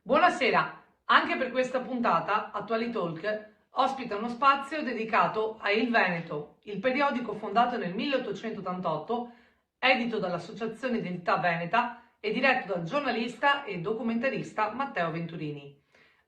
Buonasera, anche per questa puntata Attuali Talk ospita uno spazio dedicato a Il Veneto, il periodico fondato nel 1888, edito dall'Associazione Identità Veneta e diretto dal giornalista e documentarista Matteo Venturini.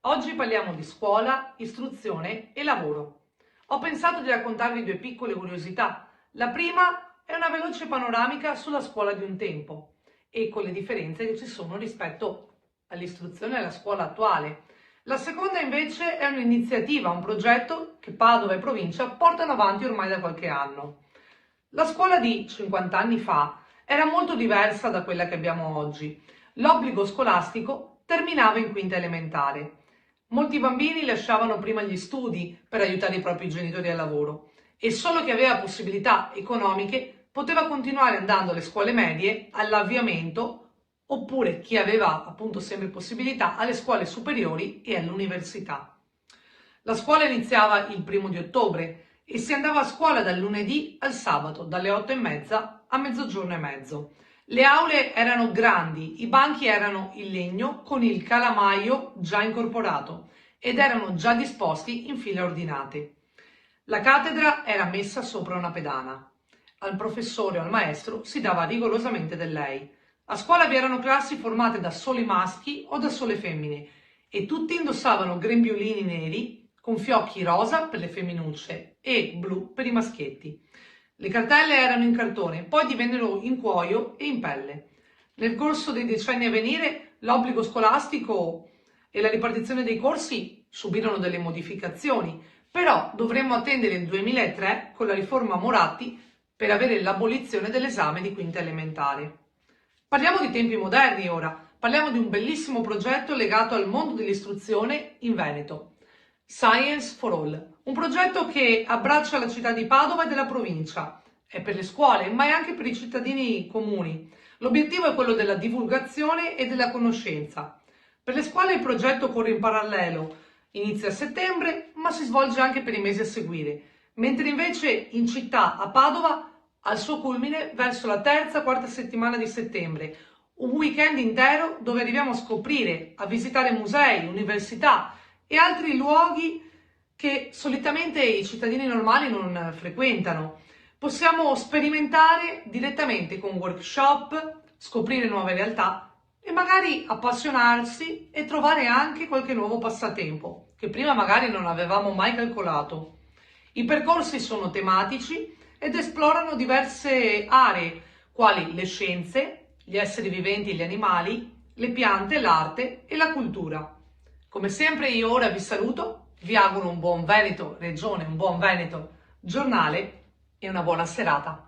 Oggi parliamo di scuola, istruzione e lavoro. Ho pensato di raccontarvi due piccole curiosità. La prima è una veloce panoramica sulla scuola di un tempo e con le differenze che ci sono rispetto all'istruzione e alla scuola attuale. La seconda invece è un'iniziativa, un progetto che Padova e provincia portano avanti ormai da qualche anno. La scuola di 50 anni fa era molto diversa da quella che abbiamo oggi. L'obbligo scolastico terminava in quinta elementare. Molti bambini lasciavano prima gli studi per aiutare i propri genitori al lavoro e solo chi aveva possibilità economiche poteva continuare andando alle scuole medie, all'avviamento, oppure chi aveva appunto sempre possibilità alle scuole superiori e all'università. La scuola iniziava il 1° ottobre e si andava a scuola dal lunedì al sabato, dalle 8:30 a mezzogiorno e mezzo. Le aule erano grandi, i banchi erano in legno con il calamaio già incorporato ed erano già disposti in file ordinate. La cattedra era messa sopra una pedana. Al professore o al maestro si dava rigorosamente del lei. A scuola vi erano classi formate da soli maschi o da sole femmine e tutti indossavano grembiulini neri con fiocchi rosa per le femminucce e blu per i maschietti. Le cartelle erano in cartone, poi divennero in cuoio e in pelle. Nel corso dei decenni a venire l'obbligo scolastico e la ripartizione dei corsi subirono delle modificazioni, però dovremmo attendere il 2003 con la riforma Moratti per avere l'abolizione dell'esame di quinta elementare. Parliamo di tempi moderni ora, parliamo di un bellissimo progetto legato al mondo dell'istruzione in Veneto. Science for All, un progetto che abbraccia la città di Padova e della provincia. È per le scuole, ma è anche per i cittadini comuni. L'obiettivo è quello della divulgazione e della conoscenza. Per le scuole il progetto corre in parallelo, inizia a settembre, ma si svolge anche per i mesi a seguire, mentre invece in città, a Padova, al suo culmine verso la terza-quarta settimana di settembre, un weekend intero dove arriviamo a scoprire, a visitare musei, università e altri luoghi che solitamente i cittadini normali non frequentano. Possiamo sperimentare direttamente con workshop, scoprire nuove realtà e magari appassionarsi e trovare anche qualche nuovo passatempo che prima magari non avevamo mai calcolato. I percorsi sono tematici ed esplorano diverse aree, quali le scienze, gli esseri viventi e gli animali, le piante, l'arte e la cultura. Come sempre io ora vi saluto, vi auguro un buon Veneto Regione, un buon Veneto giornale e una buona serata.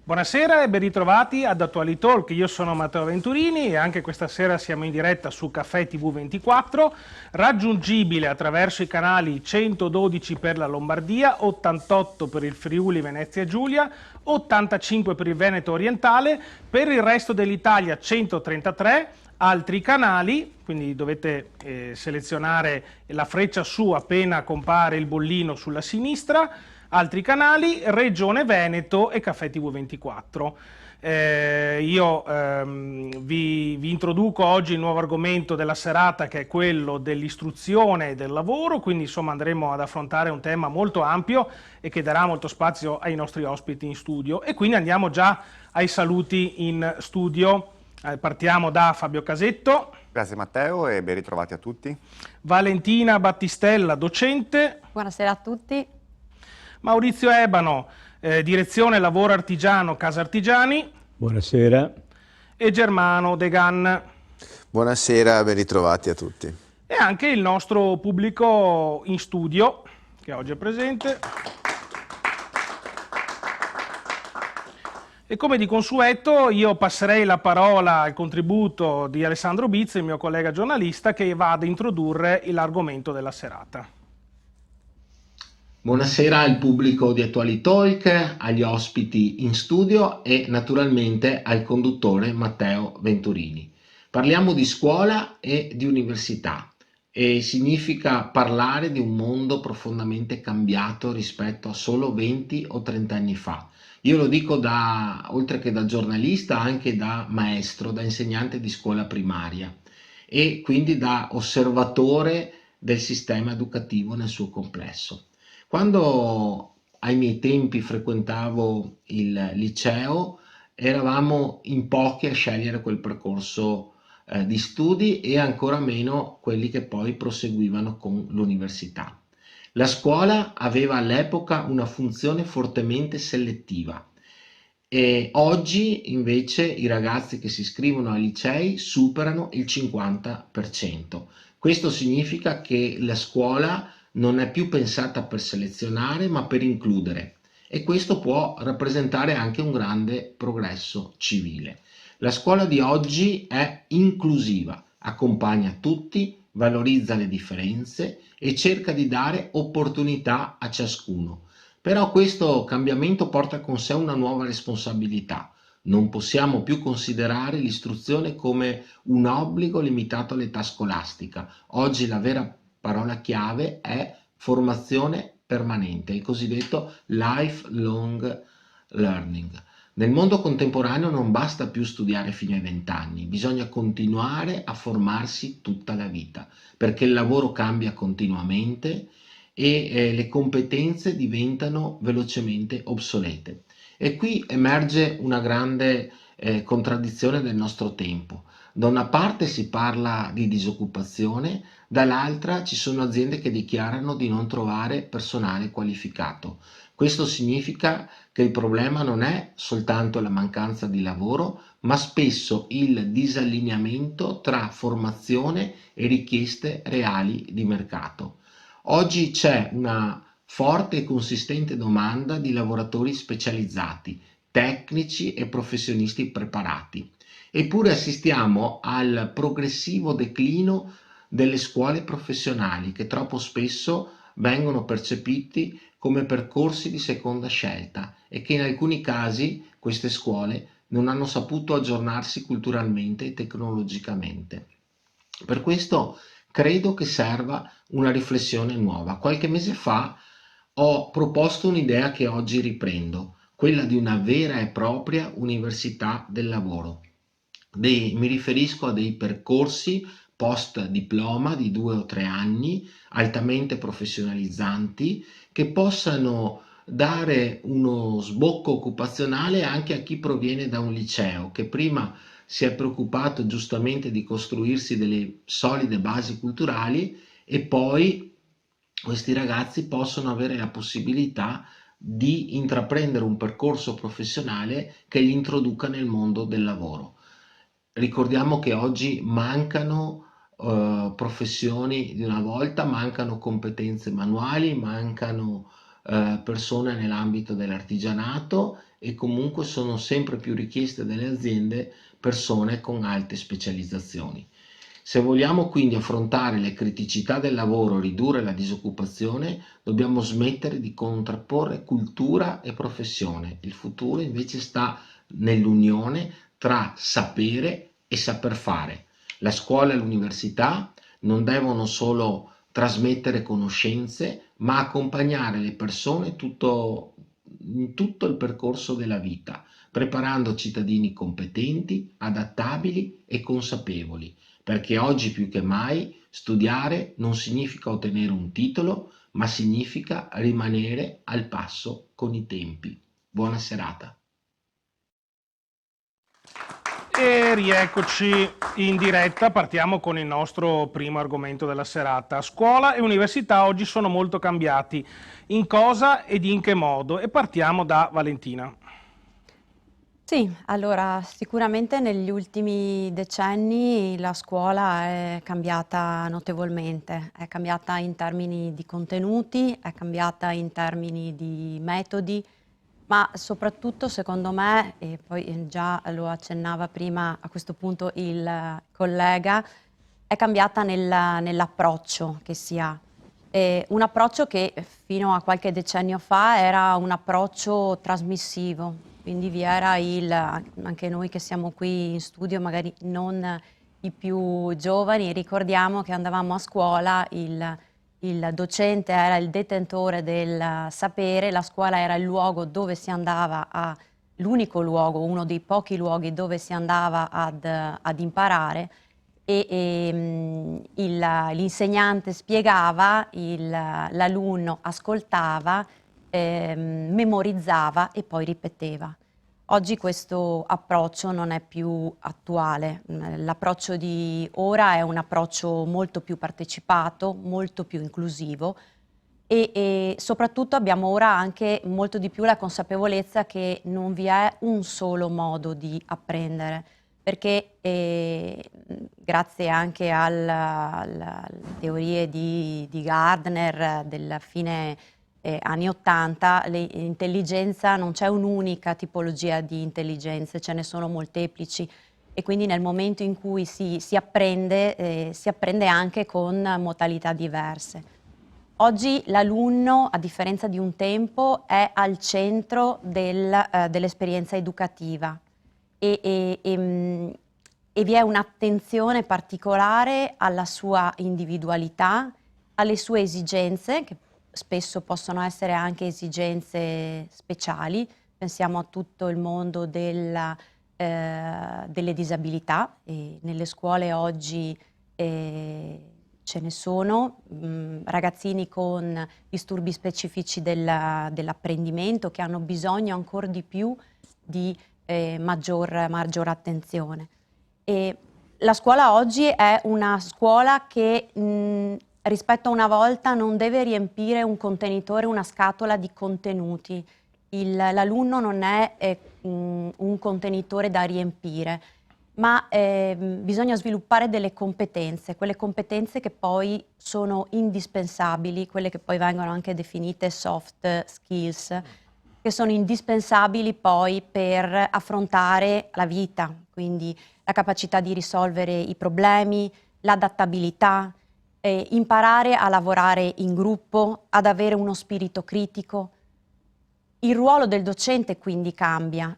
Buonasera e ben ritrovati ad Attuali Talk. Io sono Matteo Venturini e anche questa sera siamo in diretta su Caffè TV24, raggiungibile attraverso i canali 112 per la Lombardia, 88 per il Friuli Venezia Giulia, 85 per il Veneto Orientale, per il resto dell'Italia 133, altri canali, quindi dovete selezionare la freccia su appena compare il bollino sulla sinistra. Altri canali, Regione Veneto e Caffè TV24. Io vi introduco oggi il nuovo argomento della serata, che è quello dell'istruzione e del lavoro, quindi insomma andremo ad affrontare un tema molto ampio e che darà molto spazio ai nostri ospiti in studio. E quindi andiamo già ai saluti in studio. Partiamo da Fabio Casetto. Grazie Matteo e ben ritrovati a tutti. Valentina Battistella, docente. Buonasera a tutti. Maurizio Ebano, direzione lavoro artigiano Casa Artigiani. Buonasera. E Germano Degan. Buonasera, ben ritrovati a tutti. E anche il nostro pubblico in studio, che oggi è presente. E come di consueto io passerei la parola al contributo di Alessandro Bizzi, il mio collega giornalista, che va ad introdurre l'argomento della serata. Buonasera al pubblico di Attuali Talk, agli ospiti in studio e naturalmente al conduttore Matteo Venturini. Parliamo di scuola e di università e significa parlare di un mondo profondamente cambiato rispetto a solo 20 o 30 anni fa. Io lo dico oltre che da giornalista, anche da maestro, da insegnante di scuola primaria e quindi da osservatore del sistema educativo nel suo complesso. Quando ai miei tempi frequentavo il liceo, eravamo in pochi a scegliere quel percorso di studi e ancora meno quelli che poi proseguivano con l'università. La scuola aveva all'epoca una funzione fortemente selettiva e oggi invece i ragazzi che si iscrivono ai licei superano il 50%. Questo significa che la scuola non è più pensata per selezionare ma per includere e questo può rappresentare anche un grande progresso civile. La scuola di oggi è inclusiva, accompagna tutti, valorizza le differenze e cerca di dare opportunità a ciascuno. Però questo cambiamento porta con sé una nuova responsabilità. Non possiamo più considerare l'istruzione come un obbligo limitato all'età scolastica. Oggi la vera parola chiave è formazione permanente, il cosiddetto lifelong learning. Nel mondo contemporaneo non basta più studiare fino ai 20 anni, bisogna continuare a formarsi tutta la vita, perché il lavoro cambia continuamente e le competenze diventano velocemente obsolete. E qui emerge una grande contraddizione del nostro tempo. Da una parte si parla di disoccupazione, dall'altra ci sono aziende che dichiarano di non trovare personale qualificato. Questo significa che il problema non è soltanto la mancanza di lavoro, ma spesso il disallineamento tra formazione e richieste reali di mercato. Oggi c'è una forte e consistente domanda di lavoratori specializzati, tecnici e professionisti preparati. Eppure assistiamo al progressivo declino delle scuole professionali che troppo spesso vengono percepiti come percorsi di seconda scelta e che in alcuni casi queste scuole non hanno saputo aggiornarsi culturalmente e tecnologicamente. Per questo credo che serva una riflessione nuova. Qualche mese fa ho proposto un'idea che oggi riprendo, quella di una vera e propria università del lavoro. Mi riferisco a dei percorsi post diploma di 2 o 3 anni, altamente professionalizzanti, che possano dare uno sbocco occupazionale anche a chi proviene da un liceo, che prima si è preoccupato giustamente di costruirsi delle solide basi culturali e poi questi ragazzi possono avere la possibilità di intraprendere un percorso professionale che li introduca nel mondo del lavoro. Ricordiamo che oggi mancano professioni di una volta, mancano competenze manuali, mancano persone nell'ambito dell'artigianato e comunque sono sempre più richieste dalle aziende persone con alte specializzazioni. Se vogliamo quindi affrontare le criticità del lavoro, ridurre la disoccupazione, dobbiamo smettere di contrapporre cultura e professione. Il futuro invece sta nell'unione tra sapere e saper fare. La scuola e l'università non devono solo trasmettere conoscenze, ma accompagnare le persone in tutto il percorso della vita, preparando cittadini competenti, adattabili e consapevoli, perché oggi più che mai studiare non significa ottenere un titolo, ma significa rimanere al passo con i tempi. Buona serata. E rieccoci in diretta, partiamo con il nostro primo argomento della serata. Scuola e università oggi sono molto cambiati. In cosa ed in che modo? E partiamo da Valentina. Sì, allora sicuramente negli ultimi decenni la scuola è cambiata notevolmente, è cambiata in termini di contenuti, è cambiata in termini di metodi, ma soprattutto secondo me, e poi già lo accennava prima a questo punto il collega, è cambiata nell'approccio che si ha. Un approccio che fino a qualche decennio fa era un approccio trasmissivo, quindi vi era anche noi che siamo qui in studio, magari non i più giovani, ricordiamo che andavamo a scuola, il docente era il detentore del sapere, la scuola era il luogo dove si andava l'unico luogo, uno dei pochi luoghi dove si andava ad imparare l'insegnante spiegava, l'alunno ascoltava, memorizzava e poi ripeteva. Oggi questo approccio non è più attuale. L'approccio di ora è un approccio molto più partecipato, molto più inclusivo e soprattutto abbiamo ora anche molto di più la consapevolezza che non vi è un solo modo di apprendere, perché grazie anche alle teorie di Gardner della fine anni 80, l'intelligenza non c'è un'unica tipologia di intelligenze, ce ne sono molteplici e quindi nel momento in cui si apprende anche con modalità diverse. Oggi l'alunno, a differenza di un tempo, è al centro dell'esperienza educativa e vi è un'attenzione particolare alla sua individualità, alle sue esigenze, che spesso possono essere anche esigenze speciali. Pensiamo a tutto il mondo delle disabilità e nelle scuole oggi ce ne sono, ragazzini con disturbi specifici dell'apprendimento che hanno bisogno ancora di più di maggior attenzione. E la scuola oggi è una scuola che rispetto a una volta non deve riempire un contenitore, una scatola di contenuti. L'alunno non è un contenitore da riempire, ma bisogna sviluppare delle competenze, quelle competenze che poi sono indispensabili, quelle che poi vengono anche definite soft skills, che sono indispensabili poi per affrontare la vita, quindi la capacità di risolvere i problemi, l'adattabilità, imparare a lavorare in gruppo, ad avere uno spirito critico. Il ruolo del docente quindi cambia,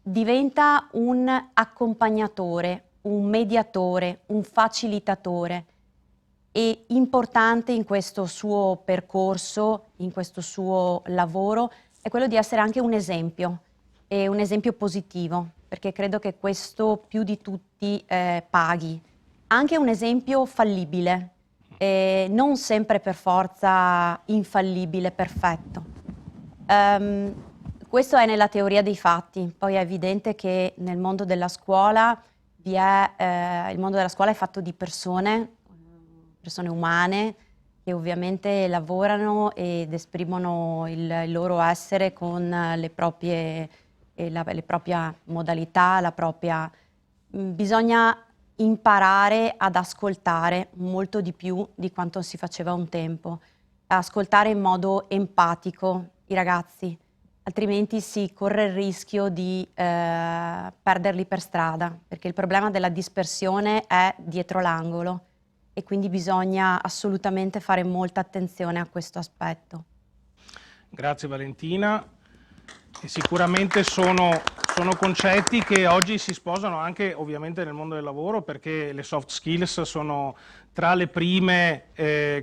diventa un accompagnatore, un mediatore, un facilitatore e importante in questo suo percorso, in questo suo lavoro, è quello di essere anche un esempio e un esempio positivo, perché credo che questo più di tutti paghi. Anche un esempio fallibile, non sempre per forza infallibile, perfetto. Questo è nella teoria dei fatti, poi è evidente che nel mondo della scuola il mondo della scuola è fatto di persone umane che ovviamente lavorano ed esprimono il loro essere con le proprie modalità, bisogna imparare ad ascoltare molto di più di quanto si faceva un tempo, ascoltare in modo empatico i ragazzi, altrimenti si corre il rischio di perderli per strada, perché il problema della dispersione è dietro l'angolo e quindi bisogna assolutamente fare molta attenzione a questo aspetto. Grazie Valentina. E sicuramente sono concetti che oggi si sposano anche ovviamente nel mondo del lavoro, perché le soft skills sono tra le prime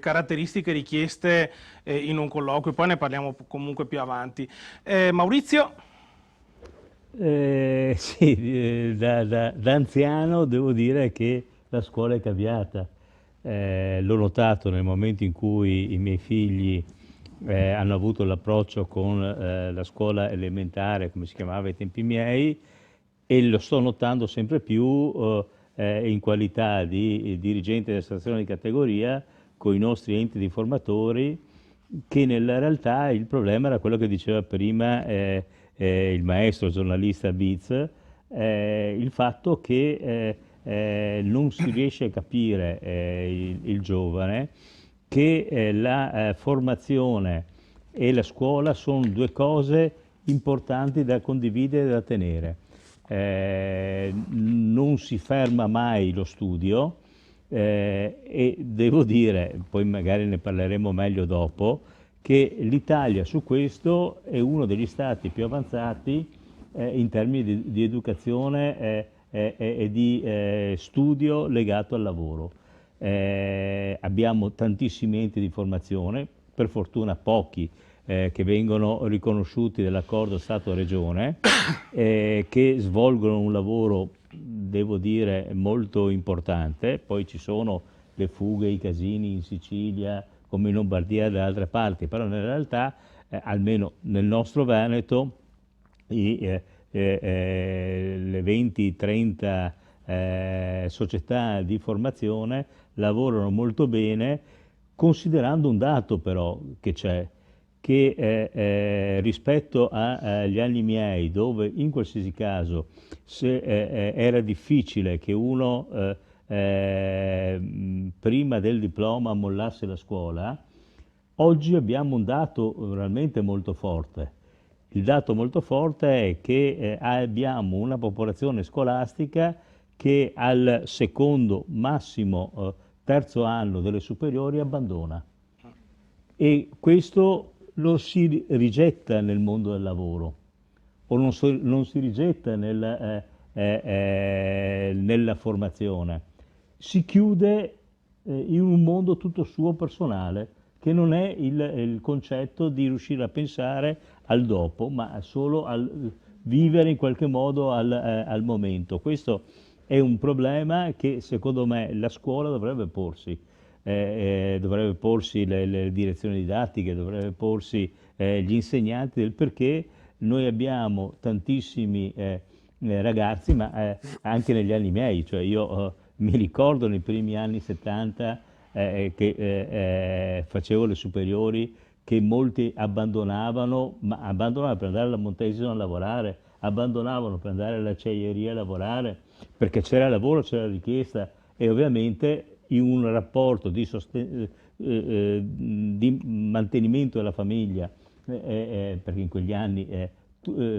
caratteristiche richieste in un colloquio, poi ne parliamo comunque più avanti. Maurizio? Sì, da anziano devo dire che la scuola è cambiata. L'ho notato nel momento in cui i miei figli hanno avuto l'approccio con la scuola elementare, come si chiamava ai tempi miei, e lo sto notando sempre più in qualità di dirigente dell'amministrazione di categoria con i nostri enti di formatori, che nella realtà il problema era quello che diceva prima il maestro giornalista Biz, il fatto che non si riesce a capire il giovane che la formazione e la scuola sono due cose importanti da condividere e da tenere. Non si ferma mai lo studio e devo dire, poi magari ne parleremo meglio dopo, che l'Italia su questo è uno degli stati più avanzati in termini di educazione e di studio legato al lavoro. Abbiamo tantissimi enti di formazione, per fortuna pochi che vengono riconosciuti dall'accordo Stato-Regione, che svolgono un lavoro, devo dire, molto importante. Poi ci sono le fughe, i casini in Sicilia, come in Lombardia e da altre parti, però nella realtà, almeno nel nostro Veneto, le 20-30 società di formazione lavorano molto bene, considerando un dato però che c'è, che rispetto agli anni miei, dove in qualsiasi caso era difficile che uno prima del diploma mollasse la scuola, oggi abbiamo un dato veramente molto forte. Il dato molto forte è che abbiamo una popolazione scolastica che al secondo, massimo terzo anno delle superiori abbandona. E questo lo si rigetta nel mondo del lavoro, o non si rigetta nella formazione. Si chiude in un mondo tutto suo personale, che non è il concetto di riuscire a pensare al dopo, ma solo al vivere in qualche modo al momento. Questo è un problema che secondo me la scuola dovrebbe porsi. Dovrebbe porsi le direzioni didattiche, dovrebbe porsi gli insegnanti, del perché noi abbiamo tantissimi ragazzi, ma anche negli anni miei, cioè io mi ricordo nei primi anni 70 che facevo le superiori, che molti abbandonavano, ma abbandonavano per andare alla Montesino a lavorare, abbandonavano per andare all'acciaieria a lavorare, perché c'era lavoro, c'era richiesta, e ovviamente in un rapporto di mantenimento della famiglia, perché in quegli anni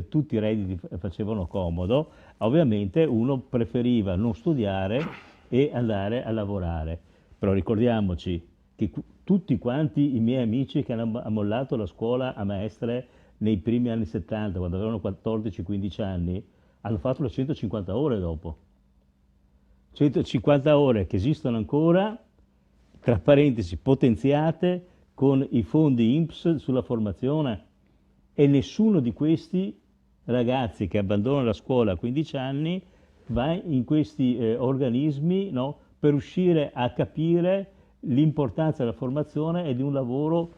tutti i redditi facevano comodo, ovviamente uno preferiva non studiare e andare a lavorare. Però ricordiamoci che tutti quanti i miei amici che hanno mollato la scuola a Mestre nei primi anni 70, quando avevano 14-15 anni, hanno fatto le 150 ore dopo. 150 ore che esistono ancora, tra parentesi potenziate con i fondi INPS sulla formazione, e nessuno di questi ragazzi che abbandonano la scuola a 15 anni va in questi organismi, no, per riuscire a capire l'importanza della formazione e di un lavoro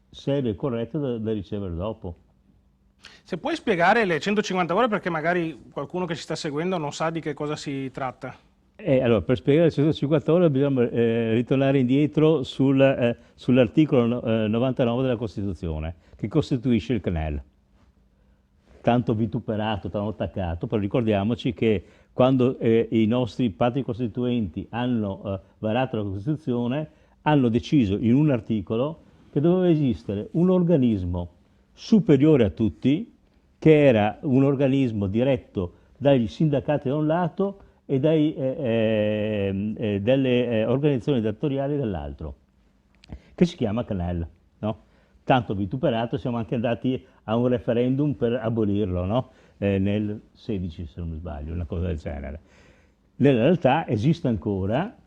serio e corretto da ricevere dopo. Se puoi spiegare le 150 ore, perché magari qualcuno che ci sta seguendo non sa di che cosa si tratta. Allora, per spiegare le 150 ore bisogna ritornare indietro sull'articolo 99 della Costituzione, che costituisce il CNEL. Tanto vituperato, tanto attaccato, però ricordiamoci che quando i nostri padri costituenti hanno varato la Costituzione, hanno deciso in un articolo che doveva esistere un organismo superiore a tutti, che era un organismo diretto dagli sindacati da un lato e dalle organizzazioni datoriali dall'altro, che si chiama CNEL, no? Tanto vituperato, siamo anche andati a un referendum per abolirlo, no? Nel 16, se non mi sbaglio, una cosa del genere. Nella realtà esiste ancora,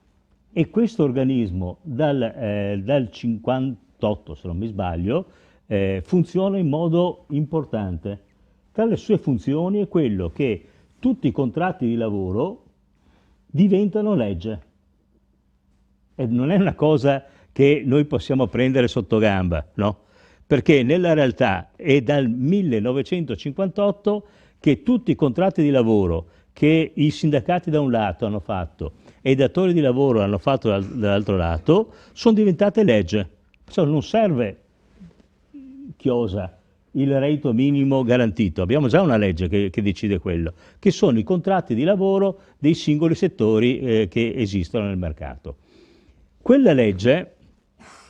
e questo organismo dal 58, se non mi sbaglio, funziona in modo importante. Tra le sue funzioni è quello che tutti i contratti di lavoro diventano legge. E non è una cosa che noi possiamo prendere sotto gamba, no? Perché nella realtà è dal 1958 che tutti i contratti di lavoro che i sindacati da un lato hanno fatto e i datori di lavoro hanno fatto dall'altro lato sono diventate legge. Perciò non serve chiosa il reddito minimo garantito. Abbiamo già una legge che decide quello, che sono i contratti di lavoro dei singoli settori che esistono nel mercato. Quella legge,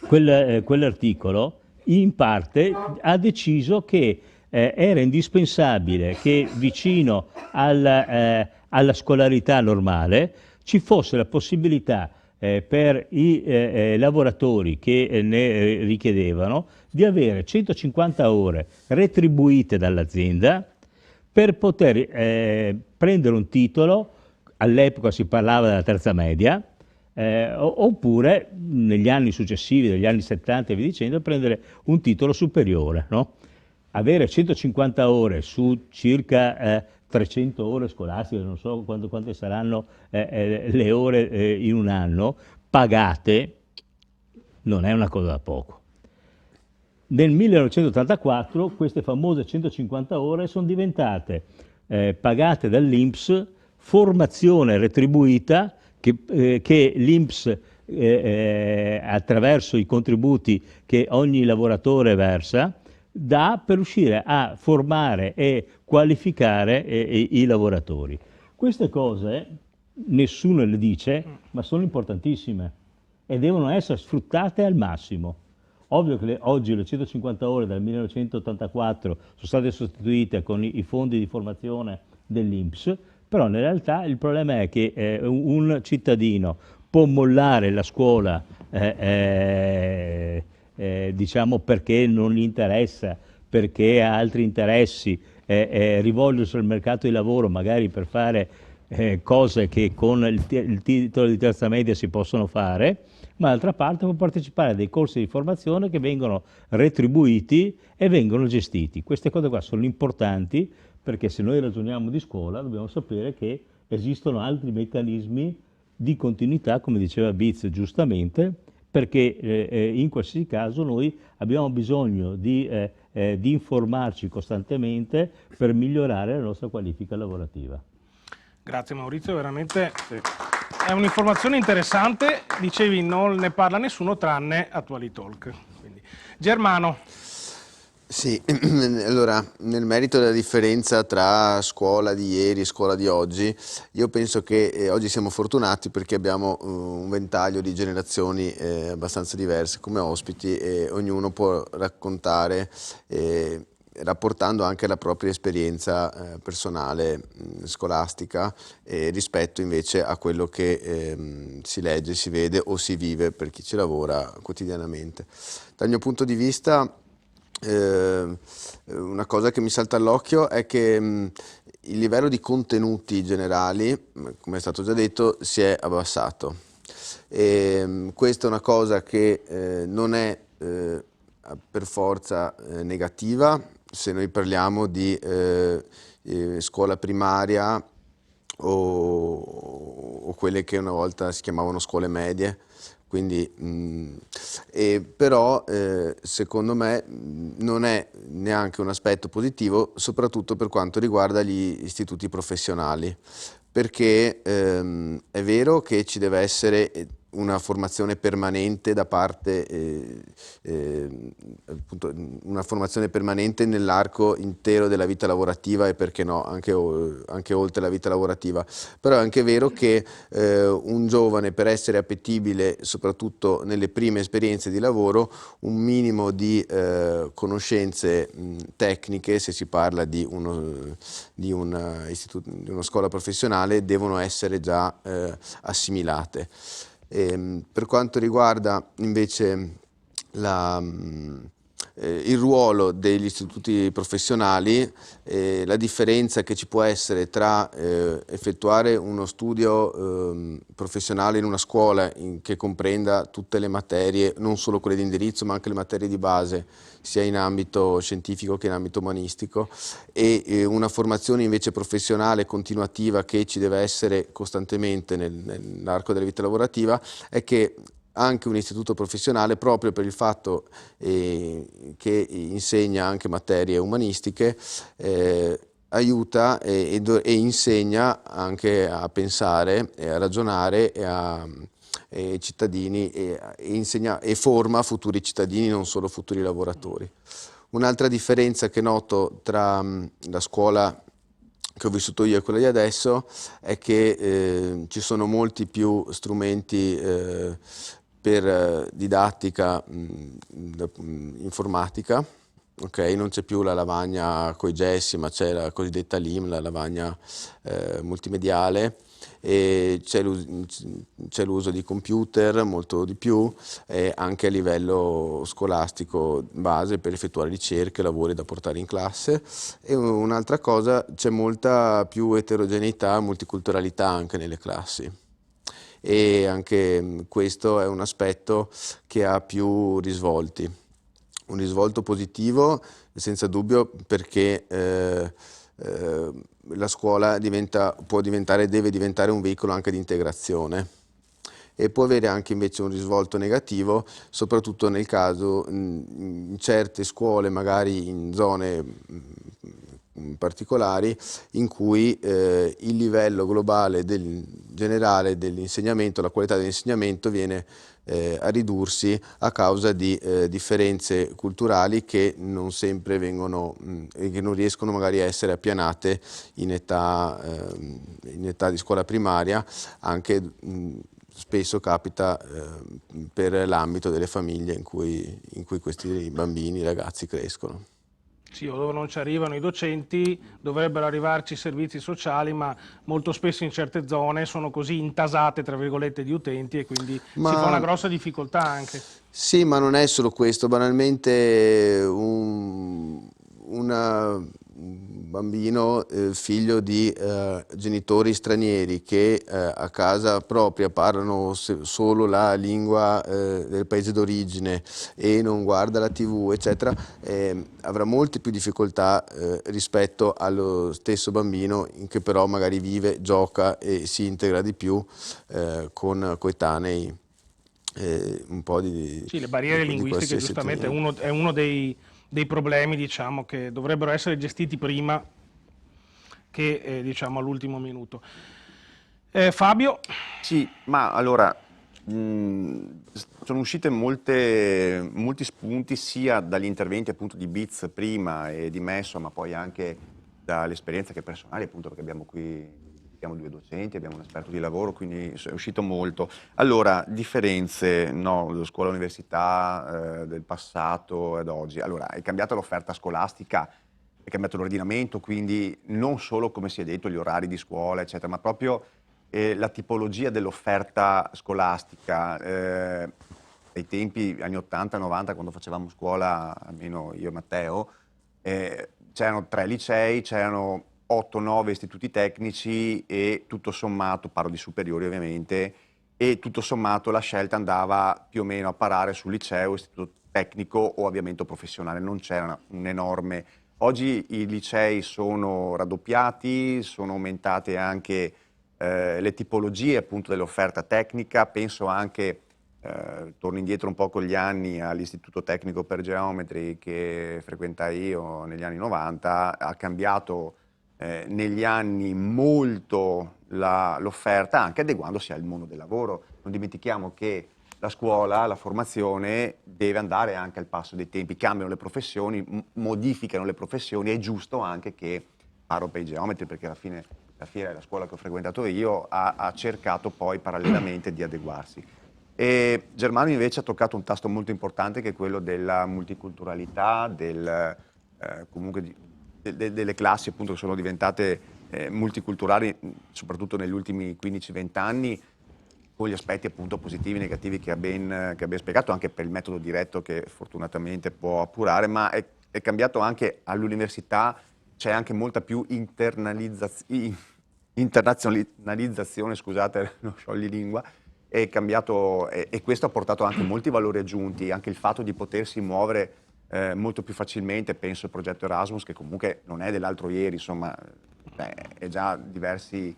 quell'articolo, in parte ha deciso che era indispensabile che vicino alla scolarità normale ci fosse la possibilità per i lavoratori che ne richiedevano di avere 150 ore retribuite dall'azienda per poter prendere un titolo, all'epoca si parlava della terza media, oppure negli anni successivi, negli anni 70 e via dicendo, prendere un titolo superiore, no? Avere 150 ore su circa 300 ore scolastiche, non so quante saranno le ore in un anno, pagate, non è una cosa da poco. Nel 1984 queste famose 150 ore sono diventate pagate dall'INPS, formazione retribuita che l'INPS attraverso i contributi che ogni lavoratore versa dà per riuscire a formare e qualificare i lavoratori. Queste cose nessuno le dice, ma sono importantissime e devono essere sfruttate al massimo. Ovvio che oggi le 150 ore dal 1984 sono state sostituite con i fondi di formazione dell'INPS, però in realtà il problema è che un cittadino può mollare la scuola diciamo perché non gli interessa, perché ha altri interessi, rivolgersi al mercato di lavoro magari per fare cose che con il titolo di terza media si possono fare, ma d'altra parte può partecipare a dei corsi di formazione che vengono retribuiti e vengono gestiti. Queste cose qua sono importanti perché se noi ragioniamo di scuola dobbiamo sapere che esistono altri meccanismi di continuità, come diceva Biz giustamente, perché in qualsiasi caso noi abbiamo bisogno di informarci costantemente per migliorare la nostra qualifica lavorativa. Grazie Maurizio, veramente è un'informazione interessante. Dicevi non ne parla nessuno tranne AttualiTalk. Quindi, Germano. Sì, allora nel merito della differenza tra scuola di ieri e scuola di oggi, io penso che oggi siamo fortunati perché abbiamo un ventaglio di generazioni abbastanza diverse come ospiti e ognuno può raccontare, rapportando anche la propria esperienza personale scolastica rispetto invece a quello che si legge, si vede o si vive per chi ci lavora quotidianamente. Dal mio punto di vista una cosa che mi salta all'occhio è che il livello di contenuti generali, come è stato già detto, si è abbassato. Questa è una cosa che non è per forza negativa se noi parliamo di scuola primaria o quelle che una volta si chiamavano scuole medie. Quindi, però secondo me non è neanche un aspetto positivo, soprattutto per quanto riguarda gli istituti professionali, perché è vero che ci deve essere una formazione permanente da parte, appunto, una formazione permanente nell'arco intero della vita lavorativa e perché no, anche oltre la vita lavorativa. Però è anche vero che un giovane, per essere appetibile soprattutto nelle prime esperienze di lavoro, un minimo di conoscenze tecniche, se si parla di una scuola professionale, devono essere già assimilate. Per quanto riguarda invece il ruolo degli istituti professionali, la differenza che ci può essere tra effettuare uno studio professionale in una scuola che comprenda tutte le materie, non solo quelle di indirizzo ma anche le materie di base, sia in ambito scientifico che in ambito umanistico, e una formazione invece professionale continuativa che ci deve essere costantemente nell'arco della vita lavorativa, è che anche un istituto professionale, proprio per il fatto che insegna anche materie umanistiche, aiuta e insegna anche a pensare e a ragionare ai cittadini e forma futuri cittadini, non solo futuri lavoratori. Un'altra differenza che noto tra la scuola che ho vissuto io e quella di adesso è che ci sono molti più strumenti per didattica informatica. Okay, non c'è più la lavagna coi gessi, ma c'è la cosiddetta LIM, la lavagna multimediale, e c'è l'uso di computer molto di più, anche a livello scolastico base per effettuare ricerche, lavori da portare in classe. E un'altra cosa, c'è molta più eterogeneità, multiculturalità anche nelle classi. E anche questo è un aspetto che ha più risvolti. Un risvolto positivo, senza dubbio, perché la scuola deve diventare un veicolo anche di integrazione, e può avere anche invece un risvolto negativo, soprattutto nel caso in certe scuole, magari in zone particolari, in cui il livello globale generale dell'insegnamento, la qualità dell'insegnamento viene a ridursi a causa di differenze culturali che non sempre che non riescono magari a essere appianate in età di scuola primaria. Anche spesso capita per l'ambito delle famiglie in cui questi bambini, ragazzi crescono. Sì, o dove non ci arrivano i docenti, dovrebbero arrivarci i servizi sociali, ma molto spesso in certe zone sono così intasate, tra virgolette, di utenti, e quindi si fa una grossa difficoltà anche. Sì, ma non è solo questo. Banalmente un bambino figlio di genitori stranieri che a casa propria parlano solo la lingua del paese d'origine e non guarda la TV, eccetera, avrà molte più difficoltà rispetto allo stesso bambino che però magari vive, gioca e si integra di più con coetanei. Un po' Sì, le barriere linguistiche giustamente è uno dei problemi, diciamo, che dovrebbero essere gestiti prima che diciamo all'ultimo minuto. Fabio? Sì, ma allora sono uscite molti spunti sia dagli interventi appunto di Biz prima e di Messo, ma poi anche dall'esperienza che è personale, appunto, perché abbiamo qui due docenti, abbiamo un esperto di lavoro, quindi è uscito molto. Allora, differenze, no, scuola università del passato ad oggi. Allora, è cambiata l'offerta scolastica, è cambiato l'ordinamento, quindi non solo, come si è detto, gli orari di scuola, eccetera, ma proprio la tipologia dell'offerta scolastica. Ai tempi, anni 80-90, quando facevamo scuola, almeno io e Matteo, c'erano 3 licei, c'erano 8-9 istituti tecnici e tutto sommato, parlo di superiori ovviamente, e tutto sommato la scelta andava più o meno a parare sul liceo, istituto tecnico o avviamento professionale, non c'era un enorme. Oggi i licei sono raddoppiati, sono aumentate anche le tipologie appunto dell'offerta tecnica, penso anche, torno indietro un po' con gli anni, all'istituto tecnico per geometri che frequentai io negli anni 90, ha cambiato negli anni molto l'offerta, anche adeguandosi al mondo del lavoro. Non dimentichiamo che la scuola, la formazione deve andare anche al passo dei tempi, cambiano le professioni, modificano le professioni, è giusto anche che, parlo per i geometri perché alla fine è la scuola che ho frequentato io, ha cercato poi parallelamente di adeguarsi. E Germano invece ha toccato un tasto molto importante, che è quello della multiculturalità, comunque delle classi appunto che sono diventate multiculturali, soprattutto negli ultimi 15-20 anni, con gli aspetti appunto positivi e negativi che ha ben spiegato, anche per il metodo diretto che fortunatamente può appurare, ma è cambiato anche all'università, c'è anche molta più internazionalizzazione, scusate lo scioglilingua, è cambiato, e questo ha portato anche molti valori aggiunti, anche il fatto di potersi muovere molto più facilmente. Penso al progetto Erasmus, che comunque non è dell'altro ieri, insomma, è già diversi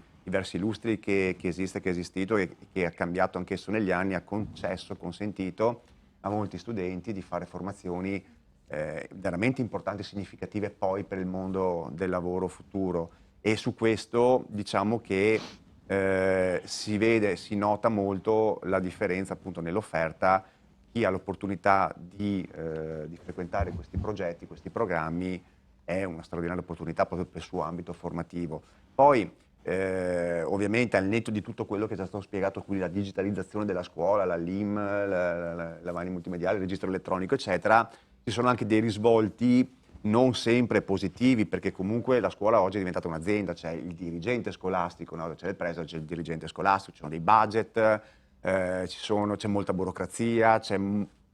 lustri che esiste, che è esistito e che ha cambiato anch'esso negli anni, ha consentito a molti studenti di fare formazioni veramente importanti e significative poi per il mondo del lavoro futuro. E su questo diciamo che si nota molto la differenza appunto nell'offerta. chi ha l'opportunità di frequentare questi progetti, questi programmi, è una straordinaria opportunità proprio per il suo ambito formativo. Poi, ovviamente, al netto di tutto quello che è già stato spiegato, quindi la digitalizzazione della scuola, la LIM, la lavagna multimediale, il registro elettronico, eccetera, ci sono anche dei risvolti non sempre positivi, perché comunque la scuola oggi è diventata un'azienda, c'è il dirigente scolastico, no? C'è il preside, c'è il dirigente scolastico, ci sono dei budget, c'è molta burocrazia, c'è,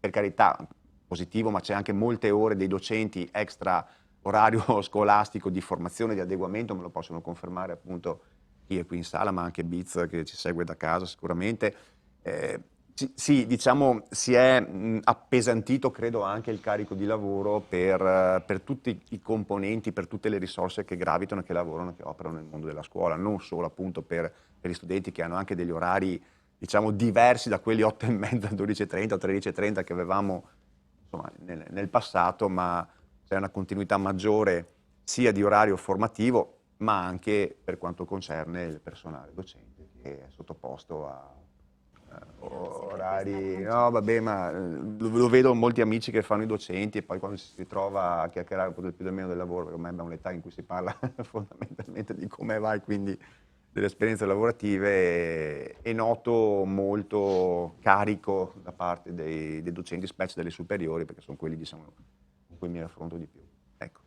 per carità, positivo, ma c'è anche molte ore dei docenti extra orario scolastico di formazione, di adeguamento, me lo possono confermare appunto chi è qui in sala, ma anche Biz che ci segue da casa sicuramente. Sì, diciamo, si è appesantito, credo, anche il carico di lavoro per tutti i componenti, per tutte le risorse che gravitano, che lavorano, che operano nel mondo della scuola, non solo appunto per gli studenti che hanno anche degli orari, diciamo, diversi da quelli 8:30, 12:30 o 13:30 che avevamo, insomma, nel passato, ma c'è una continuità maggiore sia di orario formativo, ma anche per quanto concerne il personale docente che è sottoposto a orari. No, vabbè, ma lo vedo molti amici che fanno i docenti e poi quando si ritrova a chiacchierare un po' del più del meno del lavoro, perché ormai abbiamo un'età in cui si parla fondamentalmente di come va e quindi delle esperienze lavorative, e noto molto carico da parte dei docenti, specie delle superiori, perché sono quelli, diciamo, con cui mi affronto di più. Ecco.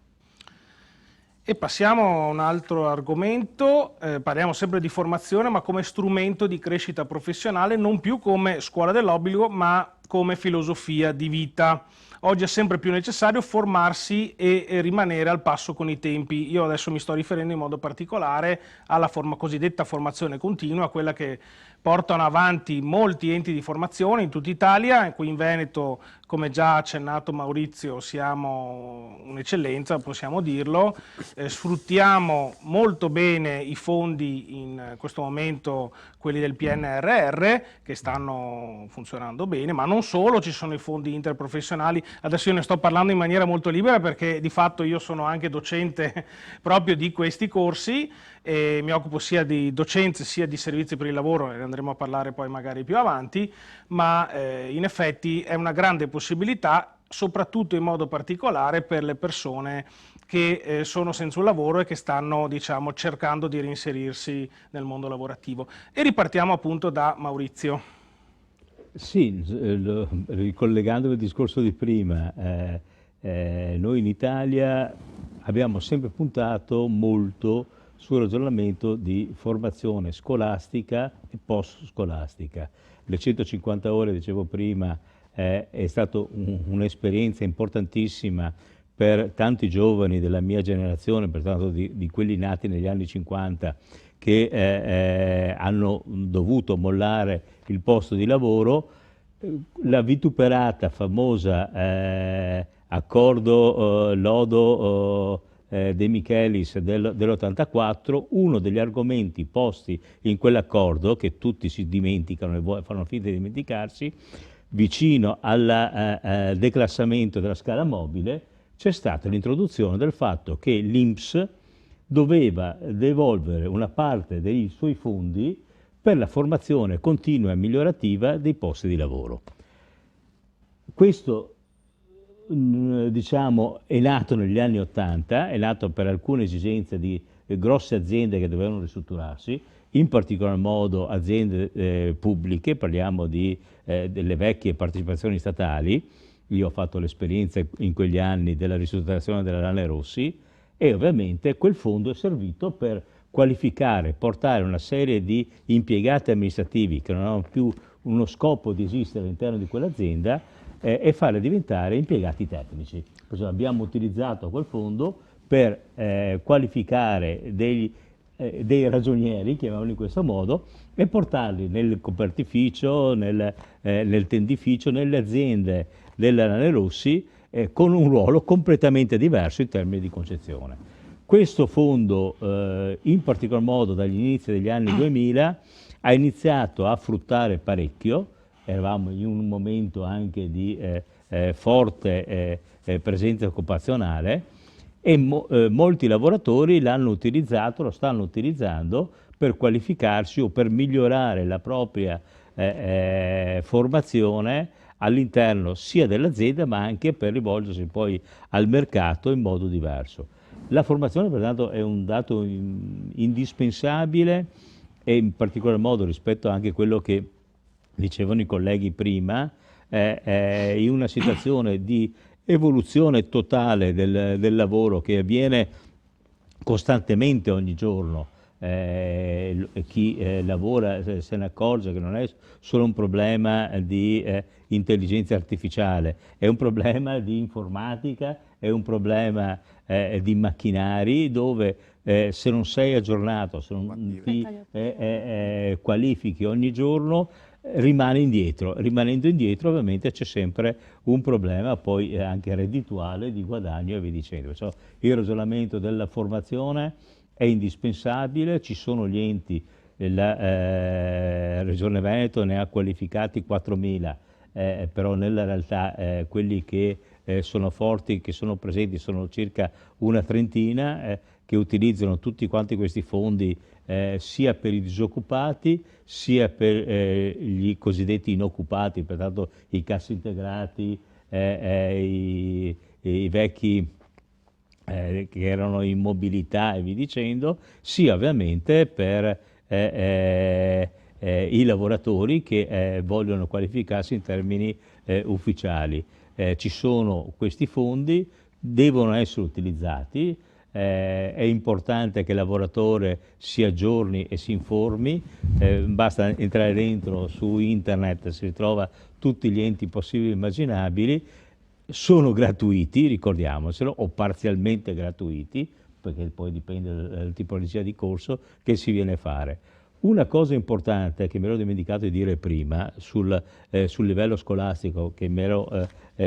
E passiamo a un altro argomento, parliamo sempre di formazione, ma come strumento di crescita professionale, non più come scuola dell'obbligo, ma come filosofia di vita. Oggi è sempre più necessario formarsi e rimanere al passo con i tempi. Io adesso mi sto riferendo in modo particolare alla cosiddetta formazione continua, quella che portano avanti molti enti di formazione in tutta Italia. Qui in Veneto, come già accennato Maurizio, siamo un'eccellenza, possiamo dirlo. Sfruttiamo molto bene i fondi in questo momento, quelli del PNRR, che stanno funzionando bene, ma non solo, ci sono i fondi interprofessionali. Adesso io ne sto parlando in maniera molto libera perché di fatto io sono anche docente proprio di questi corsi e mi occupo sia di docenza sia di servizi per il lavoro, ne andremo a parlare poi magari più avanti, ma in effetti è una grande possibilità, soprattutto in modo particolare per le persone che sono senza un lavoro e che stanno, diciamo, cercando di reinserirsi nel mondo lavorativo. E ripartiamo appunto da Maurizio. Sì, ricollegandomi al discorso di prima, noi in Italia abbiamo sempre puntato molto sul ragionamento di formazione scolastica e post-scolastica. Le 150 ore, dicevo prima, è stata un'esperienza importantissima per tanti giovani della mia generazione, pertanto di quelli nati negli anni 50, che hanno dovuto mollare il posto di lavoro. La vituperata famosa accordo lodo De Michelis dell'84, uno degli argomenti posti in quell'accordo, che tutti si dimenticano e fanno finta di dimenticarsi, vicino al declassamento della scala mobile, c'è stata l'introduzione del fatto che l'INPS doveva devolvere una parte dei suoi fondi per la formazione continua e migliorativa dei posti di lavoro. Questo, diciamo, è nato negli anni '80, è nato per alcune esigenze di grosse aziende che dovevano ristrutturarsi, in particolar modo aziende pubbliche, parliamo delle vecchie partecipazioni statali. Io ho fatto l'esperienza in quegli anni della ristrutturazione della Rane Rossi e ovviamente quel fondo è servito per qualificare, portare una serie di impiegati amministrativi che non hanno più uno scopo di esistere all'interno di quell'azienda e farli diventare impiegati tecnici. Perciò abbiamo utilizzato quel fondo per qualificare dei ragionieri, chiamiamoli in questo modo, e portarli nel copertificio, nel tendificio, nelle aziende della Rane Rossi, con un ruolo completamente diverso in termini di concezione. Questo fondo, in particolar modo dagli inizi degli anni 2000, ha iniziato a fruttare parecchio. Eravamo in un momento anche di forte presenza occupazionale e molti lavoratori l'hanno utilizzato, lo stanno utilizzando per qualificarsi o per migliorare la propria formazione all'interno sia dell'azienda ma anche per rivolgersi poi al mercato in modo diverso. La formazione pertanto è un dato indispensabile e in particolar modo rispetto anche a quello che dicevano i colleghi prima, in una situazione di evoluzione totale del lavoro che avviene costantemente ogni giorno. Chi lavora se ne accorge che non è solo un problema di intelligenza artificiale, è un problema di informatica, è un problema di macchinari dove se non sei aggiornato, se non ti qualifichi ogni giorno, rimane indietro. Rimanendo indietro ovviamente c'è sempre un problema poi anche reddituale, di guadagno e via dicendo. Perciò il ragionamento della formazione è indispensabile, ci sono gli enti, la Regione Veneto ne ha qualificati 4.000, però nella realtà quelli che sono forti, che sono presenti, sono circa una trentina che utilizzano tutti quanti questi fondi sia per i disoccupati sia per gli cosiddetti inoccupati, pertanto i cassaintegrati, i vecchi che erano in mobilità e via dicendo, sia ovviamente per i lavoratori che vogliono qualificarsi in termini ufficiali. Ci sono questi fondi, devono essere utilizzati, è importante che il lavoratore si aggiorni e si informi, basta entrare dentro su internet, si ritrova tutti gli enti possibili e immaginabili, sono gratuiti, ricordiamocelo, o parzialmente gratuiti, perché poi dipende dalla tipologia di corso che si viene a fare. Una cosa importante che mi ero dimenticato di dire prima sul livello scolastico, che mi ero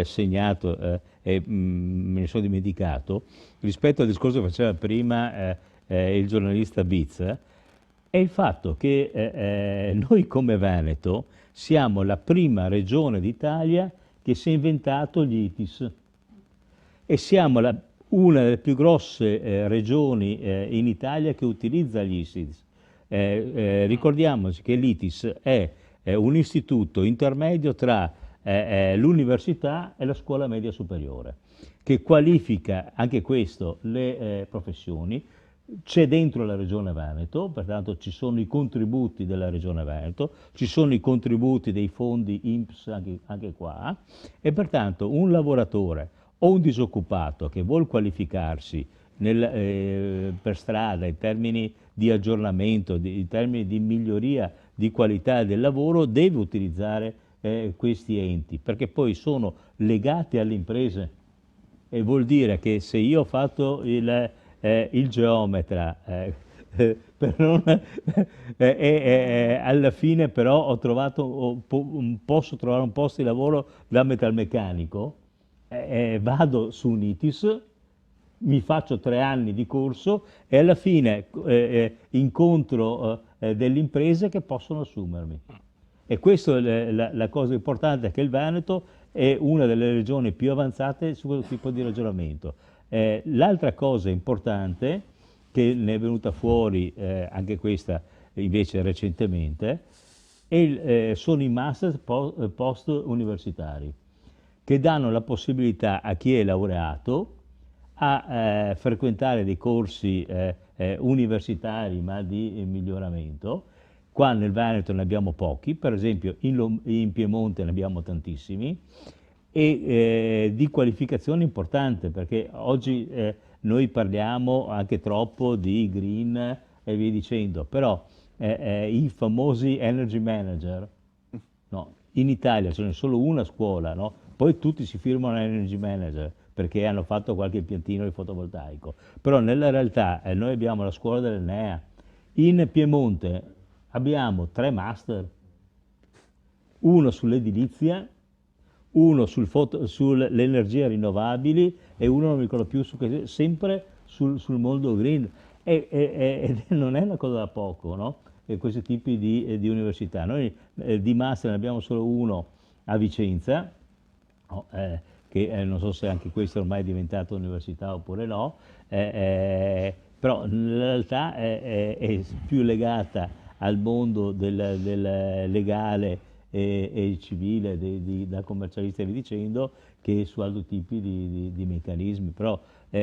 segnato e me ne sono dimenticato, rispetto al discorso che faceva prima il giornalista Biz, è il fatto che noi come Veneto siamo la prima regione d'Italia che si è inventato gli ITIS e siamo una delle più grosse regioni in Italia che utilizza gli ITIS. Ricordiamoci che l'ITIS è un istituto intermedio tra l'università e la scuola media superiore, che qualifica anche questo le professioni. C'è dentro la Regione Veneto, pertanto ci sono i contributi della Regione Veneto, ci sono i contributi dei fondi INPS anche qua, e pertanto un lavoratore o un disoccupato che vuol qualificarsi per strada in termini di aggiornamento, in termini di miglioria di qualità del lavoro, deve utilizzare questi enti, perché poi sono legati alle imprese, e vuol dire che se io ho fatto il geometra alla fine però ho trovato, posso trovare un posto di lavoro da metalmeccanico, vado su un ITIS, mi faccio 3 anni di corso e alla fine incontro delle imprese che possono assumermi. E questa è la cosa importante, che il Veneto è una delle regioni più avanzate su questo tipo di ragionamento. L'altra cosa importante, che ne è venuta fuori anche questa invece recentemente, sono i master post universitari, che danno la possibilità a chi è laureato a frequentare dei corsi universitari ma di miglioramento. Qua nel Veneto ne abbiamo pochi, per esempio in Piemonte ne abbiamo tantissimi, e di qualificazione importante, perché oggi noi parliamo anche troppo di green e via dicendo, però i famosi energy manager, no, in Italia ce n'è solo una scuola, no? Poi tutti si firmano energy manager perché hanno fatto qualche impiantino di fotovoltaico, però nella realtà noi abbiamo la scuola dell'Enea. In Piemonte abbiamo 3 master, uno sull'edilizia, uno sulle energie rinnovabili e uno non mi ricordo più, sempre sul mondo green, e non è una cosa da poco, no? Questi tipi di università. Noi di master ne abbiamo solo uno a Vicenza, no? Che non so se anche questo ormai è diventato università oppure no, però in realtà è più legata al mondo del legale e il civile da commercialista e via dicendo, che su altri tipi di meccanismi. Però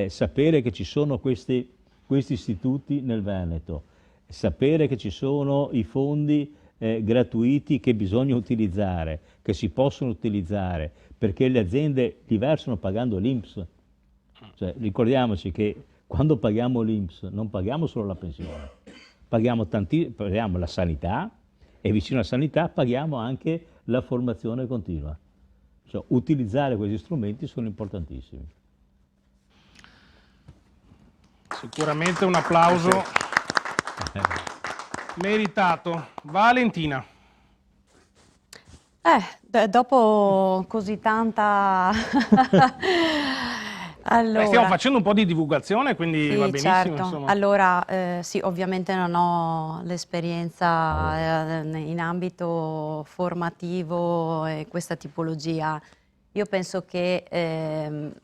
sapere che ci sono questi istituti nel Veneto, sapere che ci sono i fondi gratuiti che bisogna utilizzare, che si possono utilizzare, perché le aziende li versano pagando l'INPS. Cioè, ricordiamoci che quando paghiamo l'INPS non paghiamo solo la pensione, paghiamo la sanità, e vicino alla sanità paghiamo anche la formazione continua. Cioè, utilizzare questi strumenti sono importantissimi. Sicuramente un applauso meritato. Valentina. Dopo così tanta... Allora, stiamo facendo un po' di divulgazione, quindi sì, va benissimo. certo. Insomma. Allora, sì, ovviamente non ho l'esperienza in ambito formativo e questa tipologia. Io penso che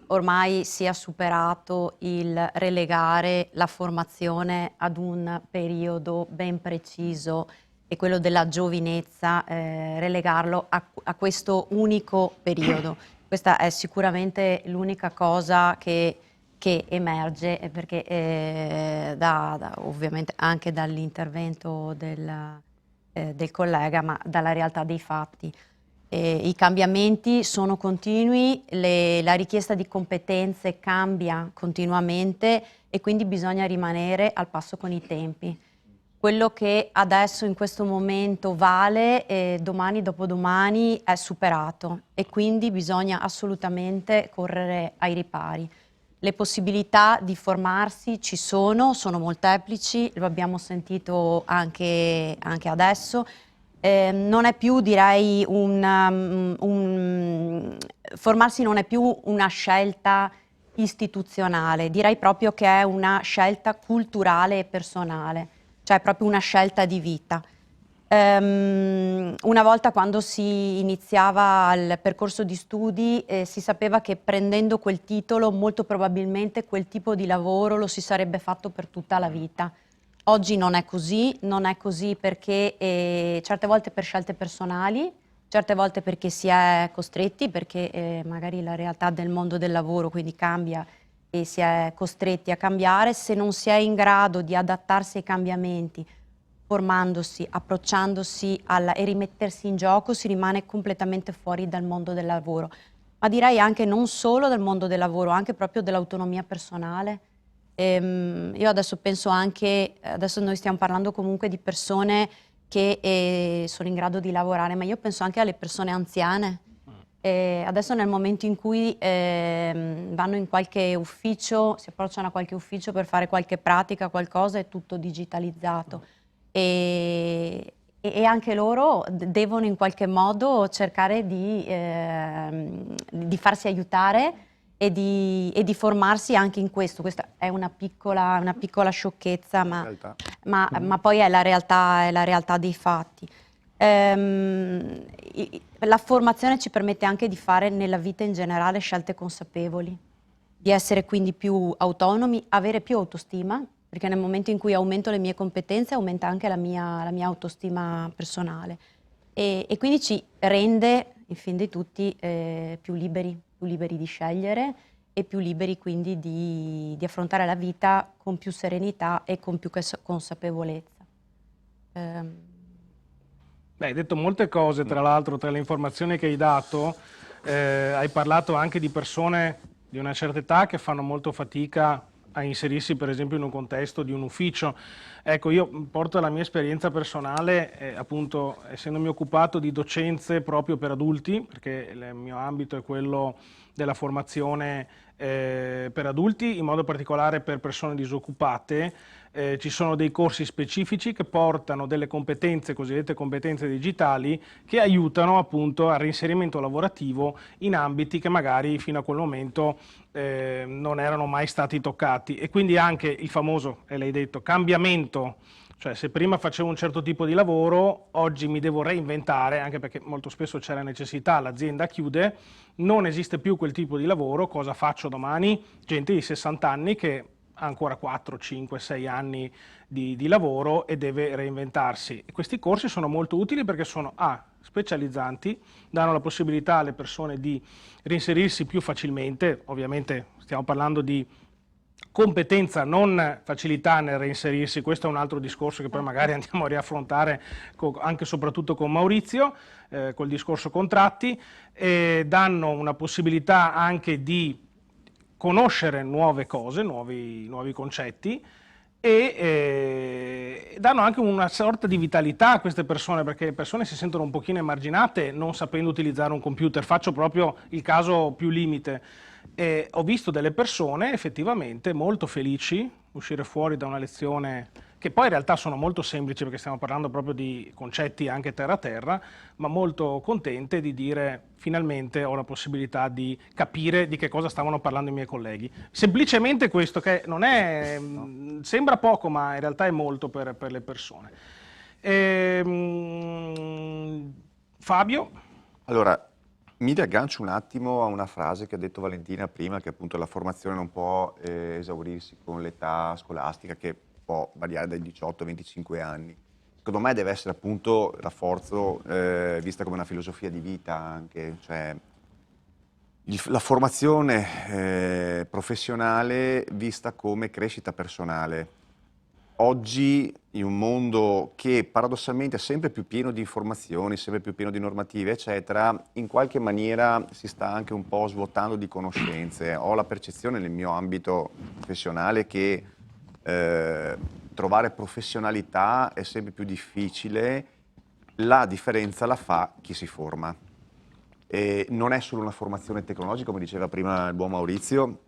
ormai sia superato il relegare la formazione ad un periodo ben preciso, e quello della giovinezza, relegarlo a questo unico periodo. Questa è sicuramente l'unica cosa che emerge, perché ovviamente anche dall'intervento del collega, ma dalla realtà dei fatti. I cambiamenti sono continui, la richiesta di competenze cambia continuamente e quindi bisogna rimanere al passo con i tempi. Quello che adesso in questo momento vale, domani dopodomani è superato, e quindi bisogna assolutamente correre ai ripari. Le possibilità di formarsi ci sono molteplici, lo abbiamo sentito anche adesso. Non è più, direi, formarsi non è più una scelta istituzionale, direi proprio che è una scelta culturale e personale. Cioè è proprio una scelta di vita. Una volta, quando si iniziava il percorso di studi, si sapeva che prendendo quel titolo molto probabilmente quel tipo di lavoro lo si sarebbe fatto per tutta la vita. Oggi non è così perché certe volte per scelte personali, certe volte perché si è costretti, perché magari la realtà del mondo del lavoro quindi cambia e si è costretti a cambiare. Se non si è in grado di adattarsi ai cambiamenti, formandosi, approcciandosi e rimettersi in gioco, si rimane completamente fuori dal mondo del lavoro. Ma direi anche non solo del mondo del lavoro, anche proprio dell'autonomia personale. Io adesso penso anche, adesso noi stiamo parlando comunque di persone che sono in grado di lavorare, ma io penso anche alle persone anziane. Adesso nel momento in cui vanno in qualche ufficio, si approcciano a qualche ufficio per fare qualche pratica, qualcosa, è tutto digitalizzato, e anche loro devono in qualche modo cercare di farsi aiutare e di formarsi anche in questo. Questa è una piccola sciocchezza, ma poi è la realtà dei fatti. La formazione ci permette anche di fare nella vita in generale scelte consapevoli, di essere quindi più autonomi, avere più autostima, perché nel momento in cui aumento le mie competenze aumenta anche la mia autostima personale, e quindi ci rende, in fin dei tutti, più liberi di scegliere e più liberi quindi di affrontare la vita con più serenità e con più consapevolezza. Hai detto molte cose, tra l'altro, tra le informazioni che hai dato, hai parlato anche di persone di una certa età che fanno molto fatica a inserirsi, per esempio, in un contesto di un ufficio. Ecco, io porto la mia esperienza personale, appunto, essendomi occupato di docenze proprio per adulti, perché il mio ambito è quello della formazione per adulti, in modo particolare per persone disoccupate. Ci sono dei corsi specifici che portano delle competenze, cosiddette competenze digitali, che aiutano appunto al reinserimento lavorativo in ambiti che magari fino a quel momento non erano mai stati toccati. E quindi anche il famoso, e l'hai detto, cambiamento, cioè se prima facevo un certo tipo di lavoro, oggi mi devo reinventare, anche perché molto spesso c'è la necessità, l'azienda chiude, non esiste più quel tipo di lavoro, cosa faccio domani? Gente di 60 anni che ha ancora 4, 5, 6 anni di lavoro e deve reinventarsi. E questi corsi sono molto utili perché sono specializzanti, danno la possibilità alle persone di reinserirsi più facilmente, ovviamente stiamo parlando di competenza, non facilità nel reinserirsi, questo è un altro discorso che poi magari andiamo a riaffrontare anche e soprattutto con Maurizio, col discorso contratti, danno una possibilità anche di conoscere nuove cose, nuovi concetti, e danno anche una sorta di vitalità a queste persone, perché le persone si sentono un pochino emarginate non sapendo utilizzare un computer. Faccio proprio il caso più limite. Ho visto delle persone effettivamente molto felici uscire fuori da una lezione, che poi in realtà sono molto semplici perché stiamo parlando proprio di concetti anche terra a terra, ma molto contente di dire finalmente ho la possibilità di capire di che cosa stavano parlando i miei colleghi. Semplicemente questo, che non è, sembra poco, ma in realtà è molto per le persone. Fabio? Allora, mi riaggancio un attimo a una frase che ha detto Valentina prima, che appunto la formazione non può esaurirsi con l'età scolastica, che può variare dai 18 ai 25 anni. Secondo me deve essere appunto, rafforzo, vista come una filosofia di vita anche, cioè la formazione professionale vista come crescita personale. Oggi, in un mondo che paradossalmente è sempre più pieno di informazioni, sempre più pieno di normative, eccetera, in qualche maniera si sta anche un po' svuotando di conoscenze. Ho la percezione nel mio ambito professionale che trovare professionalità è sempre più difficile, la differenza la fa chi si forma. E non è solo una formazione tecnologica, come diceva prima il buon Maurizio,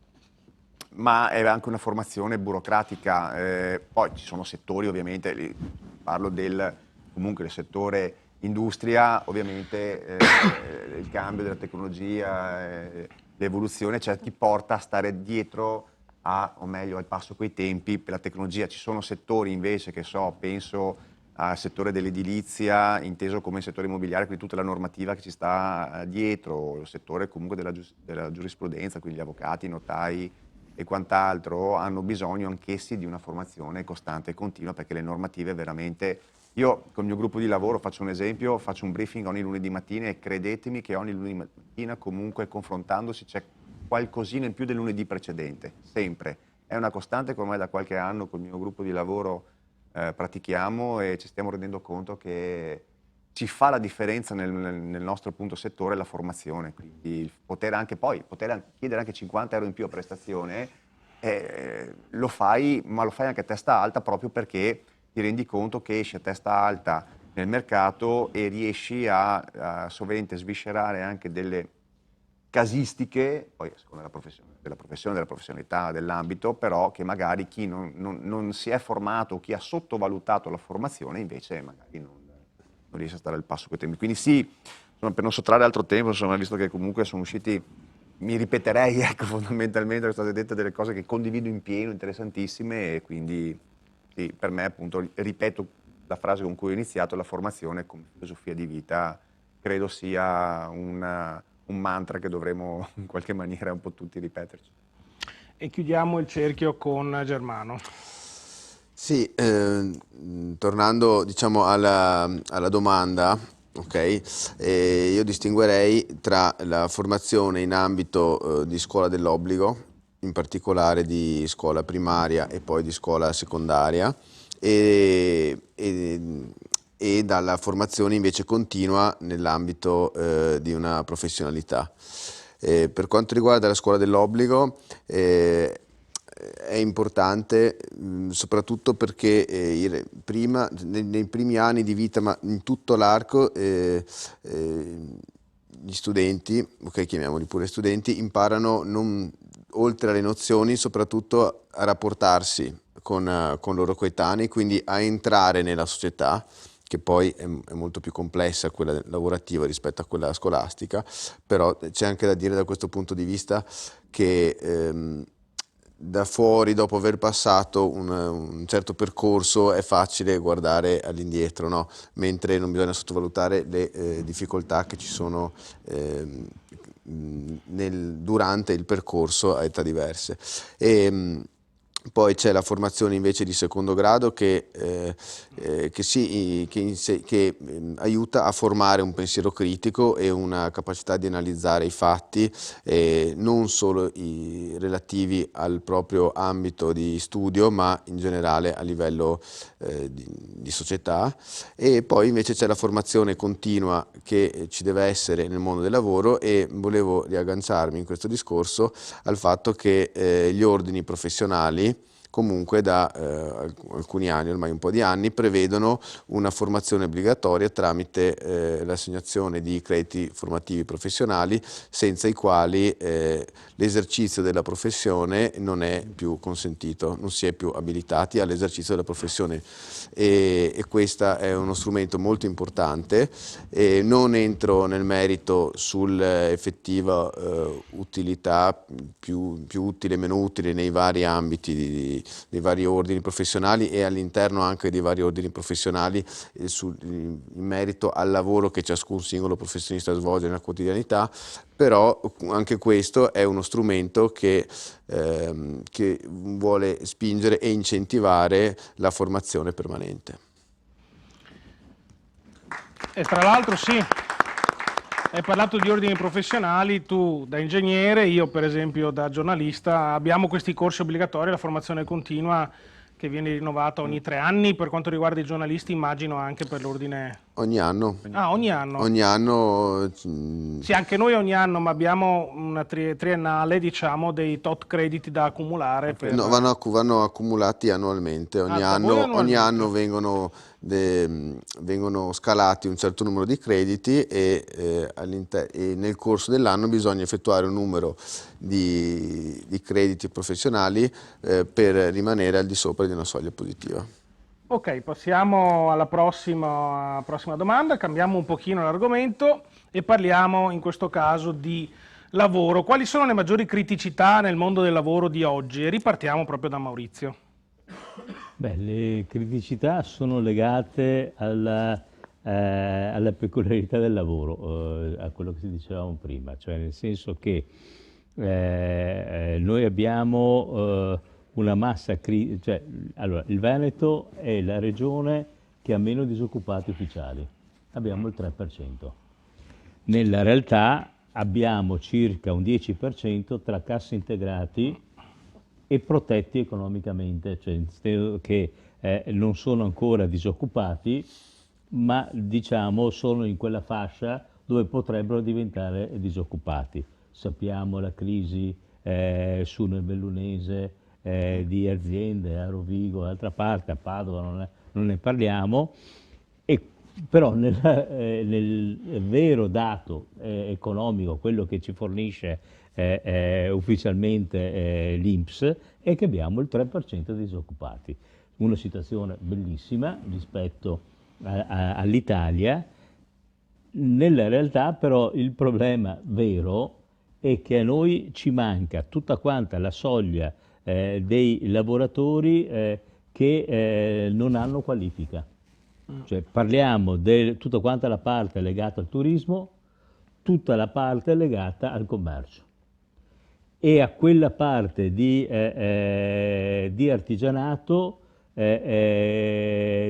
ma è anche una formazione burocratica. Poi ci sono settori, ovviamente, parlo comunque del settore industria, ovviamente il cambio della tecnologia, l'evoluzione, cioè ti porta a stare dietro o meglio al passo coi tempi per la tecnologia. Ci sono settori invece che penso al settore dell'edilizia, inteso come settore immobiliare, quindi tutta la normativa che ci sta dietro, il settore comunque della giurisprudenza, quindi gli avvocati, i notai e quant'altro, hanno bisogno anch'essi di una formazione costante e continua, perché le normative veramente... Io col mio gruppo di lavoro faccio un esempio, faccio un briefing ogni lunedì mattina e credetemi che ogni lunedì mattina comunque confrontandosi c'è qualcosina in più del lunedì precedente, sempre. È una costante che ormai da qualche anno col mio gruppo di lavoro pratichiamo e ci stiamo rendendo conto che ci fa la differenza nel nostro appunto settore la formazione, quindi poter chiedere anche 50 euro in più a prestazione, lo fai, ma lo fai anche a testa alta proprio perché ti rendi conto che esci a testa alta nel mercato e riesci a sovente sviscerare anche delle casistiche, poi secondo della professionalità, dell'ambito, però che magari chi non si è formato, chi ha sottovalutato la formazione invece magari non riesce a stare al passo con i tempi. Quindi sì, insomma, per non sottrarre altro tempo, insomma, visto che comunque sono usciti, mi ripeterei, ecco, fondamentalmente sono state dette delle cose che condivido in pieno, interessantissime, e quindi sì, per me appunto, ripeto la frase con cui ho iniziato, la formazione come filosofia di vita credo sia un mantra che dovremo in qualche maniera un po' tutti ripeterci. E chiudiamo il cerchio con Germano. Sì, tornando diciamo alla domanda, ok, io distinguerei tra la formazione in ambito di scuola dell'obbligo, in particolare di scuola primaria e poi di scuola secondaria, e dalla formazione invece continua nell'ambito di una professionalità. Per quanto riguarda la scuola dell'obbligo, è importante soprattutto perché nei primi anni di vita, ma in tutto l'arco, gli studenti, ok, chiamiamoli pure studenti, imparano oltre alle nozioni soprattutto a rapportarsi con loro coetanei, quindi a entrare nella società, che poi è molto più complessa quella lavorativa rispetto a quella scolastica, però c'è anche da dire da questo punto di vista che da fuori, dopo aver passato un certo percorso, è facile guardare all'indietro, no? Mentre non bisogna sottovalutare le difficoltà che ci sono durante il percorso a età diverse. Poi c'è la formazione invece di secondo grado che aiuta a formare un pensiero critico e una capacità di analizzare i fatti, non solo i relativi al proprio ambito di studio, ma in generale a livello di società. E poi invece c'è la formazione continua che ci deve essere nel mondo del lavoro, e volevo riagganciarmi in questo discorso al fatto che gli ordini professionali comunque da alcuni anni, ormai un po' di anni, prevedono una formazione obbligatoria tramite l'assegnazione di crediti formativi professionali, senza i quali l'esercizio della professione non è più consentito, non si è più abilitati all'esercizio della professione, e questo è uno strumento molto importante. Non entro nel merito sull'effettiva utilità, più utile e meno utile nei vari ambiti dei vari ordini professionali e all'interno anche dei vari ordini professionali, in merito al lavoro che ciascun singolo professionista svolge nella quotidianità, però anche questo è uno strumento che vuole spingere e incentivare la formazione permanente. E tra l'altro sì, hai parlato di ordini professionali, tu da ingegnere, io per esempio da giornalista, abbiamo questi corsi obbligatori, la formazione continua che viene rinnovata ogni 3 anni, per quanto riguarda i giornalisti immagino anche per l'ordine... Ogni anno. Ah, ogni anno? Ogni anno. Sì, anche noi ogni anno, ma abbiamo una triennale, diciamo, dei tot crediti da accumulare. Per... No, vanno accumulati annualmente, ogni anno vengono scalati un certo numero di crediti, e nel corso dell'anno bisogna effettuare un numero di crediti professionali per rimanere al di sopra di una soglia positiva. Ok, passiamo alla prossima domanda, cambiamo un pochino l'argomento e parliamo in questo caso di lavoro. Quali sono le maggiori criticità nel mondo del lavoro di oggi? E ripartiamo proprio da Maurizio. Beh, le criticità sono legate alla peculiarità del lavoro, a quello che si dicevamo prima, cioè nel senso che noi abbiamo una massa critica, allora il Veneto è la regione che ha meno disoccupati ufficiali, abbiamo il 3%. Nella realtà abbiamo circa un 10% tra cassi integrati e protetti economicamente, cioè che non sono ancora disoccupati, ma diciamo sono in quella fascia dove potrebbero diventare disoccupati. Sappiamo la crisi su nel Bellunese di aziende, a Rovigo, d'altra parte, a Padova non ne parliamo, però nel vero dato economico, quello che ci fornisce ufficialmente l'INPS, è che abbiamo il 3% di disoccupati. Una situazione bellissima rispetto all'Italia. Nella realtà però il problema vero è che a noi ci manca tutta quanta la soglia dei lavoratori che non hanno qualifica. Cioè parliamo di tutta quanta la parte legata al turismo, tutta la parte legata al commercio, e a quella parte di artigianato,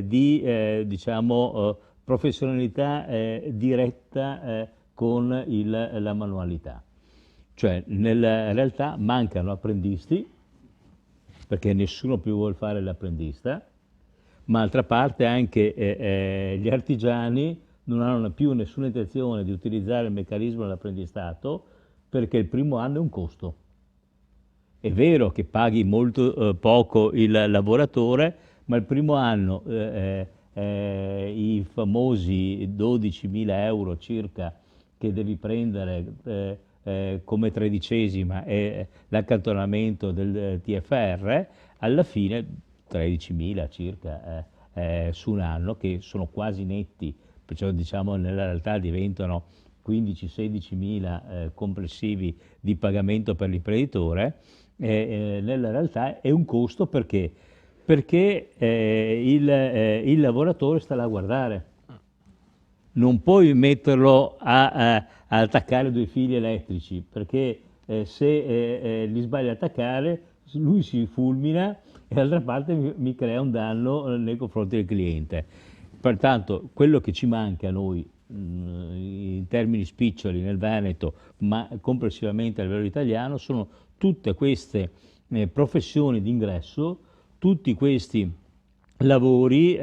diciamo professionalità diretta con la manualità. Cioè nella realtà mancano apprendisti, perché nessuno più vuole fare l'apprendista, ma d'altra parte anche gli artigiani non hanno più nessuna intenzione di utilizzare il meccanismo dell'apprendistato, perché il primo anno è un costo. È vero che paghi molto poco il lavoratore, ma il primo anno i famosi 12.000 euro circa che devi prendere come tredicesima e l'accantonamento del TFR, alla fine 13.000 circa su un anno, che sono quasi netti, perciò diciamo nella realtà diventano 15-16.000 complessivi di pagamento per l'imprenditore. Nella realtà è un costo perché il lavoratore sta là a guardare. Non puoi metterlo a attaccare 2 fili elettrici, perché se li sbagli a attaccare lui si fulmina e dall'altra parte mi crea un danno nei confronti del cliente. Pertanto quello che ci manca a noi in termini spiccioli nel Veneto, ma complessivamente a livello italiano, sono tutte queste professioni d'ingresso, tutti questi lavori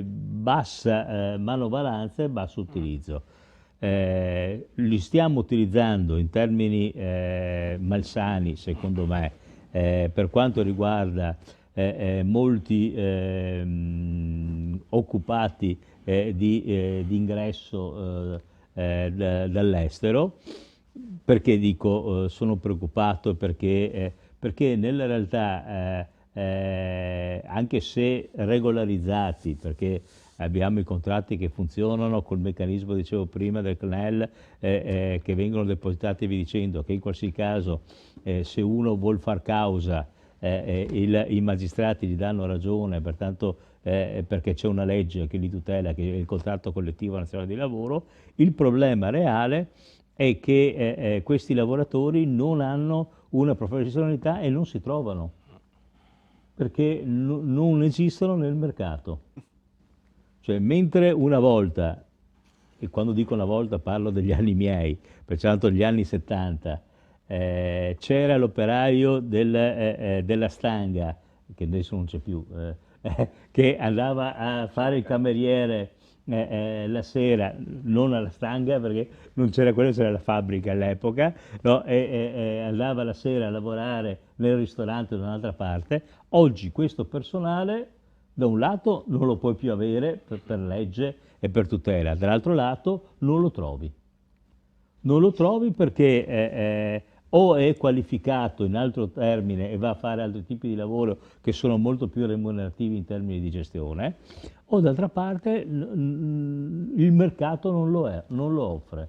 bassa manovalanza e basso utilizzo. Li stiamo utilizzando in termini malsani, secondo me, per quanto riguarda molti occupati di ingresso dall'estero. Perché dico sono preoccupato? Perché nella realtà, anche se regolarizzati, perché abbiamo i contratti che funzionano col meccanismo, dicevo prima, del CNEL, che vengono depositati e vi dicendo che in qualsiasi caso se uno vuol far causa i magistrati gli danno ragione, pertanto perché c'è una legge che li tutela, che è il contratto collettivo nazionale di lavoro. Il problema reale è che questi lavoratori non hanno una professionalità e non si trovano, perché non esistono nel mercato. Cioè, mentre una volta, e quando dico una volta parlo degli anni miei, pertanto gli anni 70, c'era l'operaio della stanga, che adesso non c'è più, che andava a fare il cameriere la sera, non alla stanga perché non c'era quello, c'era la fabbrica all'epoca, no? Andava la sera a lavorare nel ristorante da un'altra parte. Oggi questo personale da un lato non lo puoi più avere per legge e per tutela, dall'altro lato non lo trovi. Non lo trovi perché o è qualificato in altro termine e va a fare altri tipi di lavoro che sono molto più remunerativi in termini di gestione, o d'altra parte il mercato non lo offre.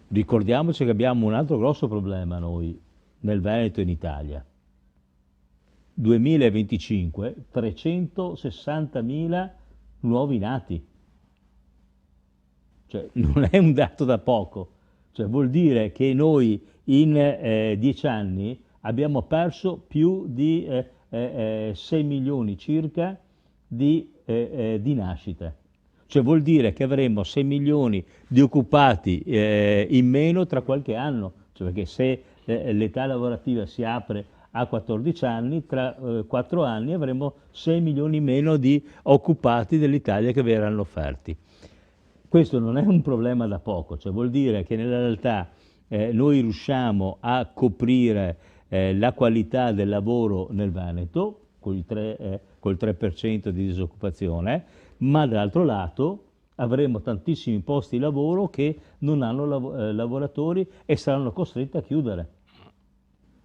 Ricordiamoci che abbiamo un altro grosso problema noi nel Veneto e in Italia. 2025, 360.000 nuovi nati. Cioè, non è un dato da poco. Cioè, vuol dire che noi in 10 anni abbiamo perso più di 6 milioni circa di nascite. Cioè vuol dire che avremo 6 milioni di occupati in meno tra qualche anno. Cioè, perché se l'età lavorativa si apre a 14 anni, tra 4 anni avremo 6 milioni meno di occupati dell'Italia che verranno offerti. Questo non è un problema da poco, cioè vuol dire che nella realtà noi riusciamo a coprire la qualità del lavoro nel Veneto col 3% di disoccupazione, ma dall'altro lato avremo tantissimi posti di lavoro che non hanno lavoratori e saranno costretti a chiudere.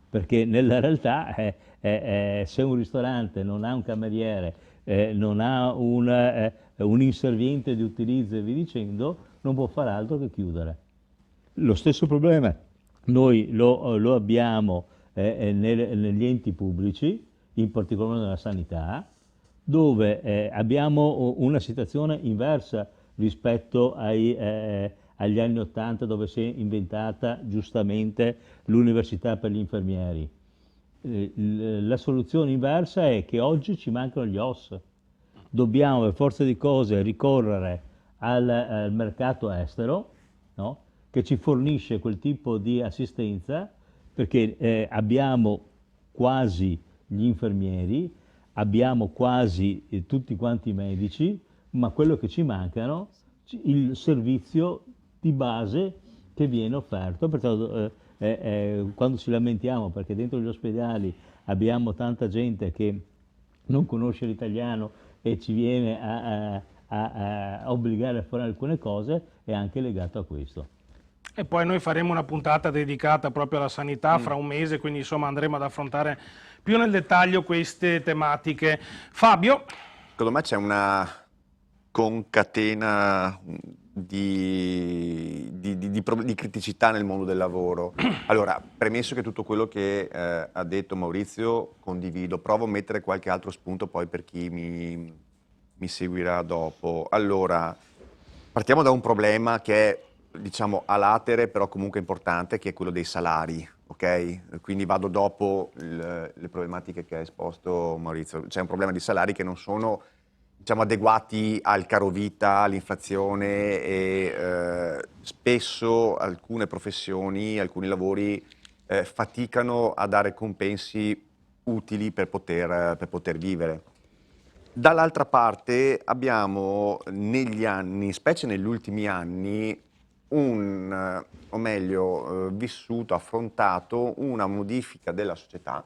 Perché nella realtà se un ristorante non ha un cameriere, non ha un inserviente di utilizzo e via dicendo, non può fare altro che chiudere. Lo stesso problema noi lo abbiamo negli enti pubblici, in particolare nella sanità, dove abbiamo una situazione inversa rispetto agli anni '80, dove si è inventata giustamente l'università per gli infermieri. La soluzione inversa è che oggi ci mancano gli OS. Dobbiamo per forza di cose ricorrere al mercato estero, no? Che ci fornisce quel tipo di assistenza, perché abbiamo quasi gli infermieri, abbiamo quasi tutti quanti i medici, ma quello che ci mancano il servizio di base che viene offerto. Pertanto, quando ci lamentiamo perché dentro gli ospedali abbiamo tanta gente che non conosce l'italiano e ci viene a obbligare a fare alcune cose, è anche legato a questo. E poi noi faremo una puntata dedicata proprio alla sanità fra un mese, quindi insomma andremo ad affrontare più nel dettaglio queste tematiche. Fabio? Secondo me c'è una concatena di criticità nel mondo del lavoro. Allora, premesso che tutto quello che ha detto Maurizio condivido, provo a mettere qualche altro spunto poi per chi mi seguirà dopo. Allora, partiamo da un problema che è, diciamo, a latere, però comunque importante, che è quello dei salari. Ok? ok? Quindi vado dopo le problematiche che ha esposto Maurizio. C'è un problema di salari che non sono, diciamo, adeguati al carovita, all'inflazione e spesso alcune professioni, alcuni lavori faticano a dare compensi utili per poter vivere. Dall'altra parte abbiamo negli anni, specie negli ultimi anni, o meglio, vissuto, affrontato una modifica della società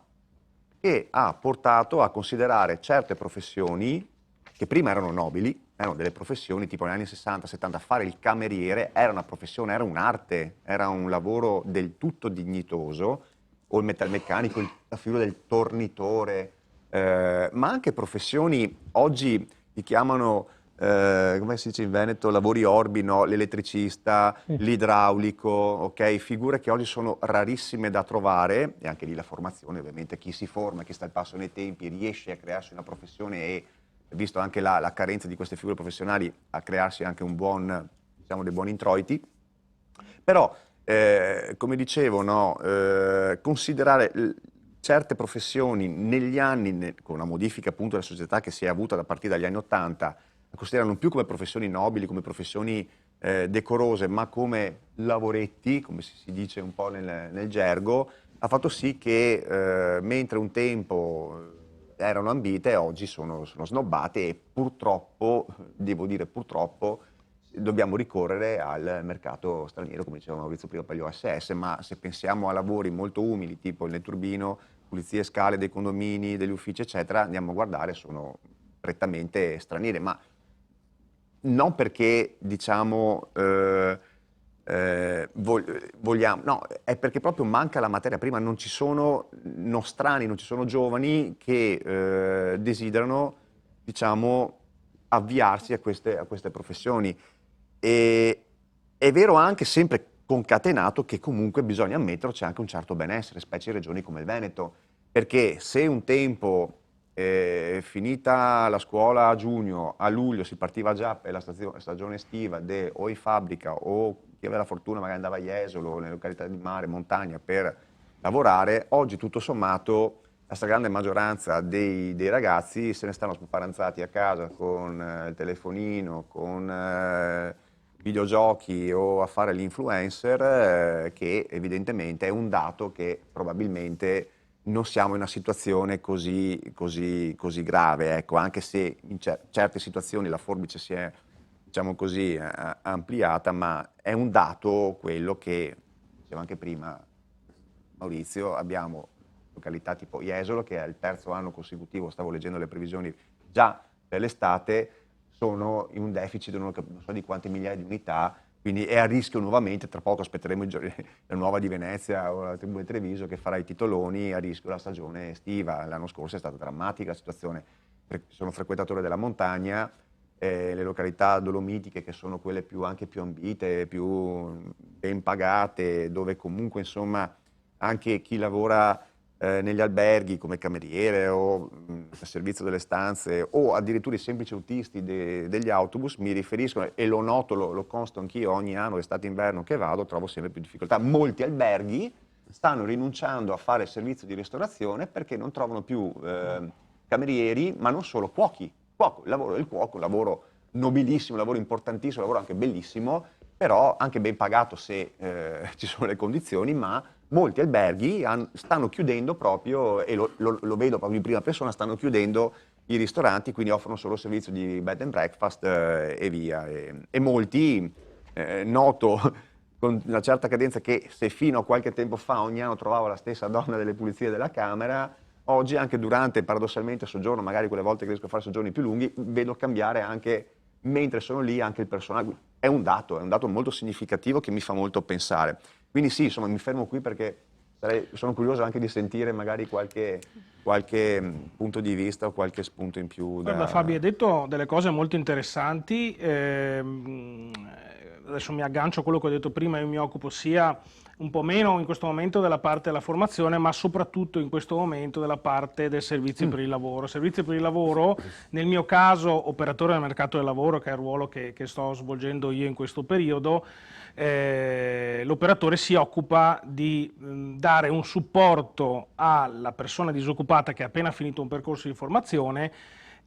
che ha portato a considerare certe professioni che prima erano nobili, erano delle professioni tipo negli anni 60-70, fare il cameriere era una professione, era un'arte, era un lavoro del tutto dignitoso, o il metalmeccanico, la figura del tornitore, ma anche professioni, oggi li chiamano, come si dice in Veneto, lavori orbi, no? L'elettricista, l'idraulico, ok? Figure che oggi sono rarissime da trovare, e anche lì la formazione, ovviamente chi si forma, chi sta al passo nei tempi, riesce a crearsi una professione e, visto anche la carenza di queste figure professionali, a crearsi anche un buon, diciamo, dei buoni introiti. Però, come dicevo, no, considerare certe professioni negli anni, con una modifica appunto della società che si è avuta da partire dagli anni '80, considerano non più come professioni nobili, come professioni decorose, ma come lavoretti, come si dice un po' nel gergo, ha fatto sì che mentre un tempo erano ambite, oggi sono snobbate e purtroppo, devo dire purtroppo, dobbiamo ricorrere al mercato straniero, come diceva Maurizio prima per gli OSS, ma se pensiamo a lavori molto umili, tipo il netturbino, pulizie scale dei condomini, degli uffici, eccetera, andiamo a guardare, sono prettamente straniere, ma non perché, diciamo, vogliamo, no, è perché proprio manca la materia prima, non ci sono nostrani, non ci sono giovani che desiderano, diciamo, avviarsi a queste professioni. E è vero anche, sempre concatenato, che comunque bisogna ammetterlo, c'è anche un certo benessere, specie in regioni come il Veneto, perché se un tempo, finita la scuola a giugno, a luglio si partiva già per la stagione estiva o in fabbrica, o chi aveva la fortuna magari andava a Jesolo, nelle località di mare, montagna, per lavorare, oggi tutto sommato la stragrande maggioranza dei ragazzi se ne stanno sparanzati a casa con il telefonino, con videogiochi o a fare l'influencer, che evidentemente è un dato che probabilmente non siamo in una situazione così grave, ecco, anche se in certe situazioni la forbice si è, diciamo così, ampliata, ma è un dato quello che, diceva anche prima Maurizio, abbiamo località tipo Jesolo, che è il terzo anno consecutivo, stavo leggendo le previsioni già per l'estate, sono in un deficit non so di quante migliaia di unità, quindi è a rischio nuovamente, tra poco aspetteremo la nuova di Venezia o la Tribù di Treviso che farà i titoloni, a rischio la stagione estiva. L'anno scorso è stata drammatica la situazione, sono frequentatore della montagna, le località dolomitiche che sono quelle anche più ambite, più ben pagate, dove comunque insomma anche chi lavora negli alberghi come cameriere o a servizio delle stanze o addirittura i semplici autisti degli autobus, mi riferiscono, e lo noto, lo consto anch'io ogni anno, estate-inverno che vado, trovo sempre più difficoltà. Molti alberghi stanno rinunciando a fare servizio di ristorazione perché non trovano più camerieri, ma non solo, cuochi. Il lavoro del cuoco, un lavoro nobilissimo, un lavoro importantissimo, un lavoro anche bellissimo, però anche ben pagato se ci sono le condizioni, ma molti alberghi stanno chiudendo proprio, e lo vedo proprio in prima persona, stanno chiudendo i ristoranti, quindi offrono solo servizio di bed and breakfast e via. E molti, noto con una certa cadenza, che se fino a qualche tempo fa ogni anno trovavo la stessa donna delle pulizie della Camera, oggi anche durante, paradossalmente, il soggiorno, magari quelle volte che riesco a fare soggiorni più lunghi, vedo cambiare anche, mentre sono lì, anche il personale. È un dato molto significativo che mi fa molto pensare. Quindi sì, insomma, mi fermo qui perché sono curioso anche di sentire magari qualche punto di vista o qualche spunto in più. Guarda Fabio, hai detto delle cose molto interessanti. adesso mi aggancio a quello che ho detto prima, io mi occupo sia un po' meno in questo momento della parte della formazione, ma soprattutto in questo momento della parte del servizio per il lavoro. Servizio per il lavoro, nel mio caso operatore del mercato del lavoro, che è il ruolo che sto svolgendo io in questo periodo, l'operatore si occupa di dare un supporto alla persona disoccupata che ha appena finito un percorso di formazione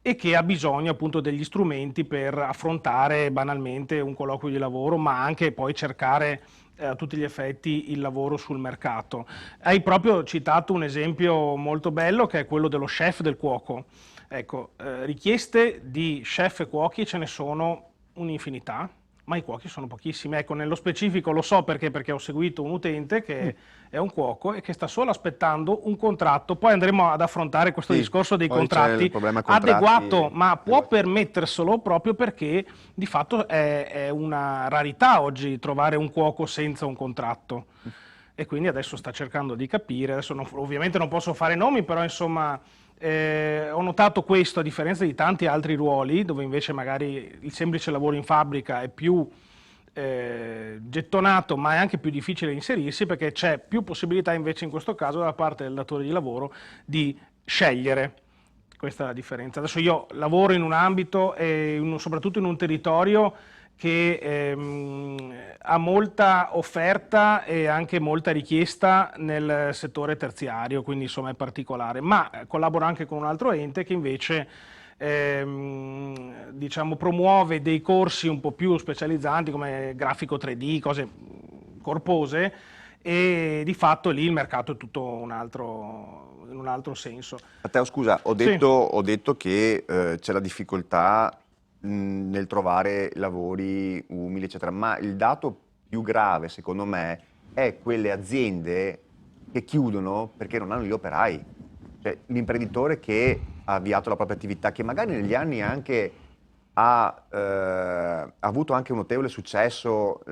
e che ha bisogno appunto degli strumenti per affrontare banalmente un colloquio di lavoro, ma anche poi cercare a tutti gli effetti il lavoro sul mercato. Hai proprio citato un esempio molto bello che è quello dello chef, del cuoco. Ecco, richieste di chef e cuochi ce ne sono un'infinità, ma i cuochi sono pochissimi. Ecco, nello specifico lo so perché ho seguito un utente che è un cuoco e che sta solo aspettando un contratto. Poi andremo ad affrontare questo discorso dei poi c'è il contratti, problema contratti adeguato, ma può permetterselo proprio perché di fatto è una rarità oggi trovare un cuoco senza un contratto. E quindi adesso sta cercando di capire, adesso ovviamente non posso fare nomi, però insomma ho notato questo a differenza di tanti altri ruoli dove invece magari il semplice lavoro in fabbrica è più gettonato, ma è anche più difficile inserirsi perché c'è più possibilità invece in questo caso da parte del datore di lavoro di scegliere. Questa è la differenza. Adesso io lavoro in un ambito e soprattutto in un territorio che ha molta offerta e anche molta richiesta nel settore terziario, quindi insomma è particolare, ma collaboro anche con un altro ente che invece diciamo, promuove dei corsi un po' più specializzanti come grafico 3D, cose corpose, e di fatto lì il mercato è tutto in un altro senso. Matteo, scusa, ho detto che c'è la difficoltà nel trovare lavori umili, eccetera, ma il dato più grave, secondo me, è quelle aziende che chiudono perché non hanno gli operai. Cioè, l'imprenditore che ha avviato la propria attività, che magari negli anni anche ha avuto anche un notevole successo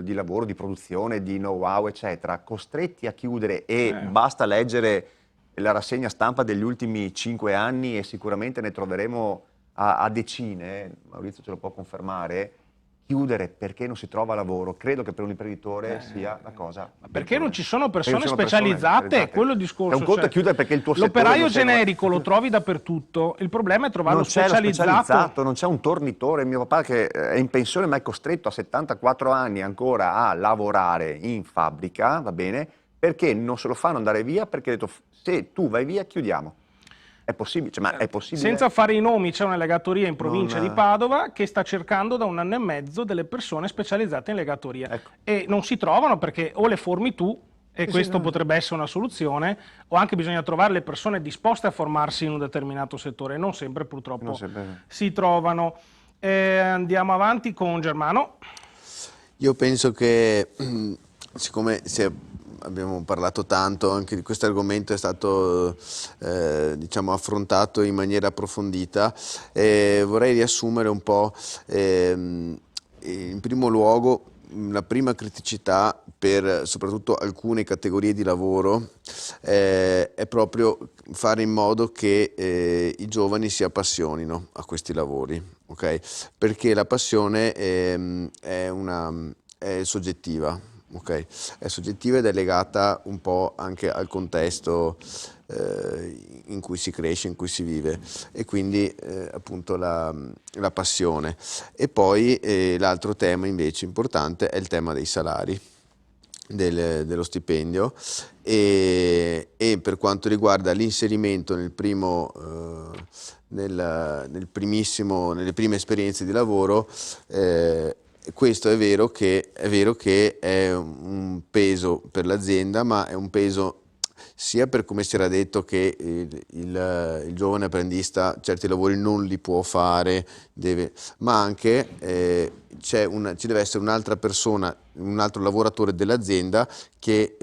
di lavoro, di produzione, di know-how, eccetera, costretti a chiudere e basta leggere la rassegna stampa degli ultimi 5 anni e sicuramente ne troveremo a decine, Maurizio ce lo può confermare, chiudere perché non si trova lavoro, credo che per un imprenditore sia la cosa. Perché non ci sono persone specializzate, è quello il discorso. È un conto cioè, chiudere perché il tuo settore l'operaio generico lo trovi dappertutto, il problema è trovarlo specializzato. Non c'è un tornitore, mio papà che è in pensione ma è costretto a 74 anni ancora a lavorare in fabbrica, va bene, perché non se lo fanno andare via, perché ha detto se tu vai via chiudiamo. È possibile, cioè, ma è possibile? Senza fare i nomi, c'è una legatoria in provincia di Padova che sta cercando da 1 anno e mezzo delle persone specializzate in legatoria. Ecco. E non si trovano perché o le formi tu, e questo potrebbe essere una soluzione, o anche bisogna trovare le persone disposte a formarsi in un determinato settore. Non sempre purtroppo si trovano. Andiamo avanti con Germano. Io penso che, siccome abbiamo parlato tanto, anche di questo argomento è stato diciamo, affrontato in maniera approfondita, vorrei riassumere un po', in primo luogo, la prima criticità per soprattutto alcune categorie di lavoro è proprio fare in modo che i giovani si appassionino a questi lavori, okay? Perché la passione è soggettiva. Okay. È soggettiva ed è legata un po' anche al contesto in cui si cresce, in cui si vive, e quindi appunto la passione. E poi l'altro tema invece importante è il tema dei salari, dello stipendio, e per quanto riguarda l'inserimento nelle prime esperienze di lavoro, questo è vero che è un peso per l'azienda, ma è un peso sia per come si era detto che il giovane apprendista certi lavori non li può fare, ma anche ci deve essere un'altra persona, un altro lavoratore dell'azienda che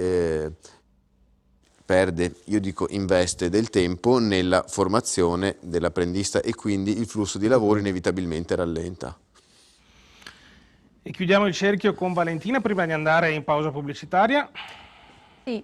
investe del tempo nella formazione dell'apprendista e quindi il flusso di lavoro inevitabilmente rallenta. E chiudiamo il cerchio con Valentina prima di andare in pausa pubblicitaria. Sì,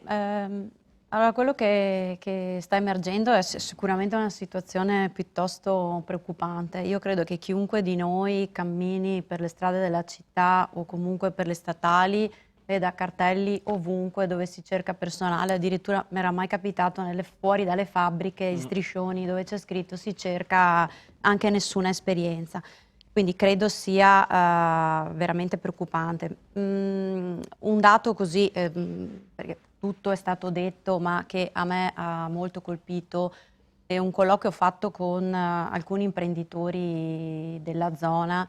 Allora, quello che sta emergendo è sicuramente una situazione piuttosto preoccupante. Io credo che chiunque di noi cammini per le strade della città o comunque per le statali veda cartelli ovunque dove si cerca personale, addirittura mi era mai capitato fuori dalle fabbriche, in striscioni dove c'è scritto si cerca anche nessuna esperienza. Quindi credo sia veramente preoccupante. Un dato così, perché tutto è stato detto, ma che a me ha molto colpito, è un colloquio fatto con alcuni imprenditori della zona,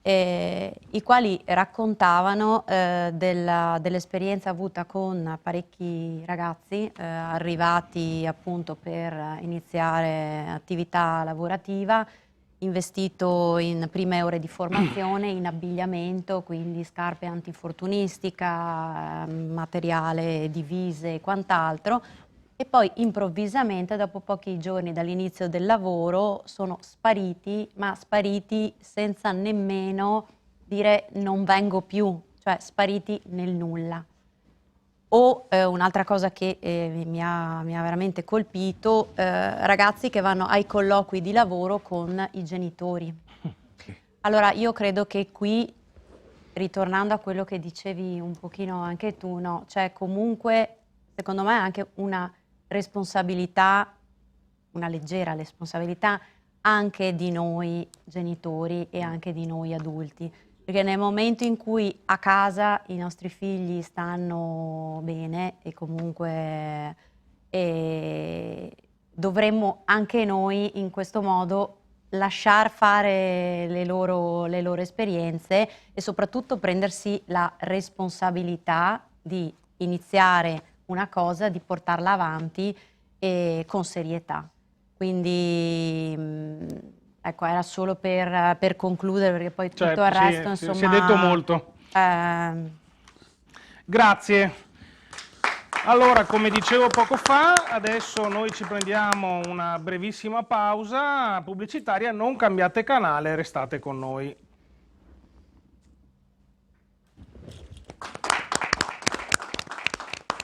i quali raccontavano dell'esperienza avuta con parecchi ragazzi arrivati appunto per iniziare attività lavorativa, investito in prime ore di formazione, in abbigliamento, quindi scarpe antinfortunistica, materiale, divise e quant'altro, e poi improvvisamente, dopo pochi giorni dall'inizio del lavoro, sono spariti, ma spariti senza nemmeno dire non vengo più, cioè spariti nel nulla. O un'altra cosa che mi ha veramente colpito, ragazzi che vanno ai colloqui di lavoro con i genitori. Allora io credo che qui, ritornando a quello che dicevi un pochino anche tu, no? C'è comunque, secondo me, anche una responsabilità, una leggera responsabilità anche di noi genitori e anche di noi adulti. Perché nel momento in cui a casa i nostri figli stanno bene e comunque dovremmo anche noi in questo modo lasciar fare le loro esperienze e soprattutto prendersi la responsabilità di iniziare una cosa, di portarla avanti con serietà. Quindi ecco, era solo per concludere, perché poi tutto il resto, insomma... Si è detto molto. Grazie. Allora, come dicevo poco fa, adesso noi ci prendiamo una brevissima pausa pubblicitaria. Non cambiate canale, restate con noi.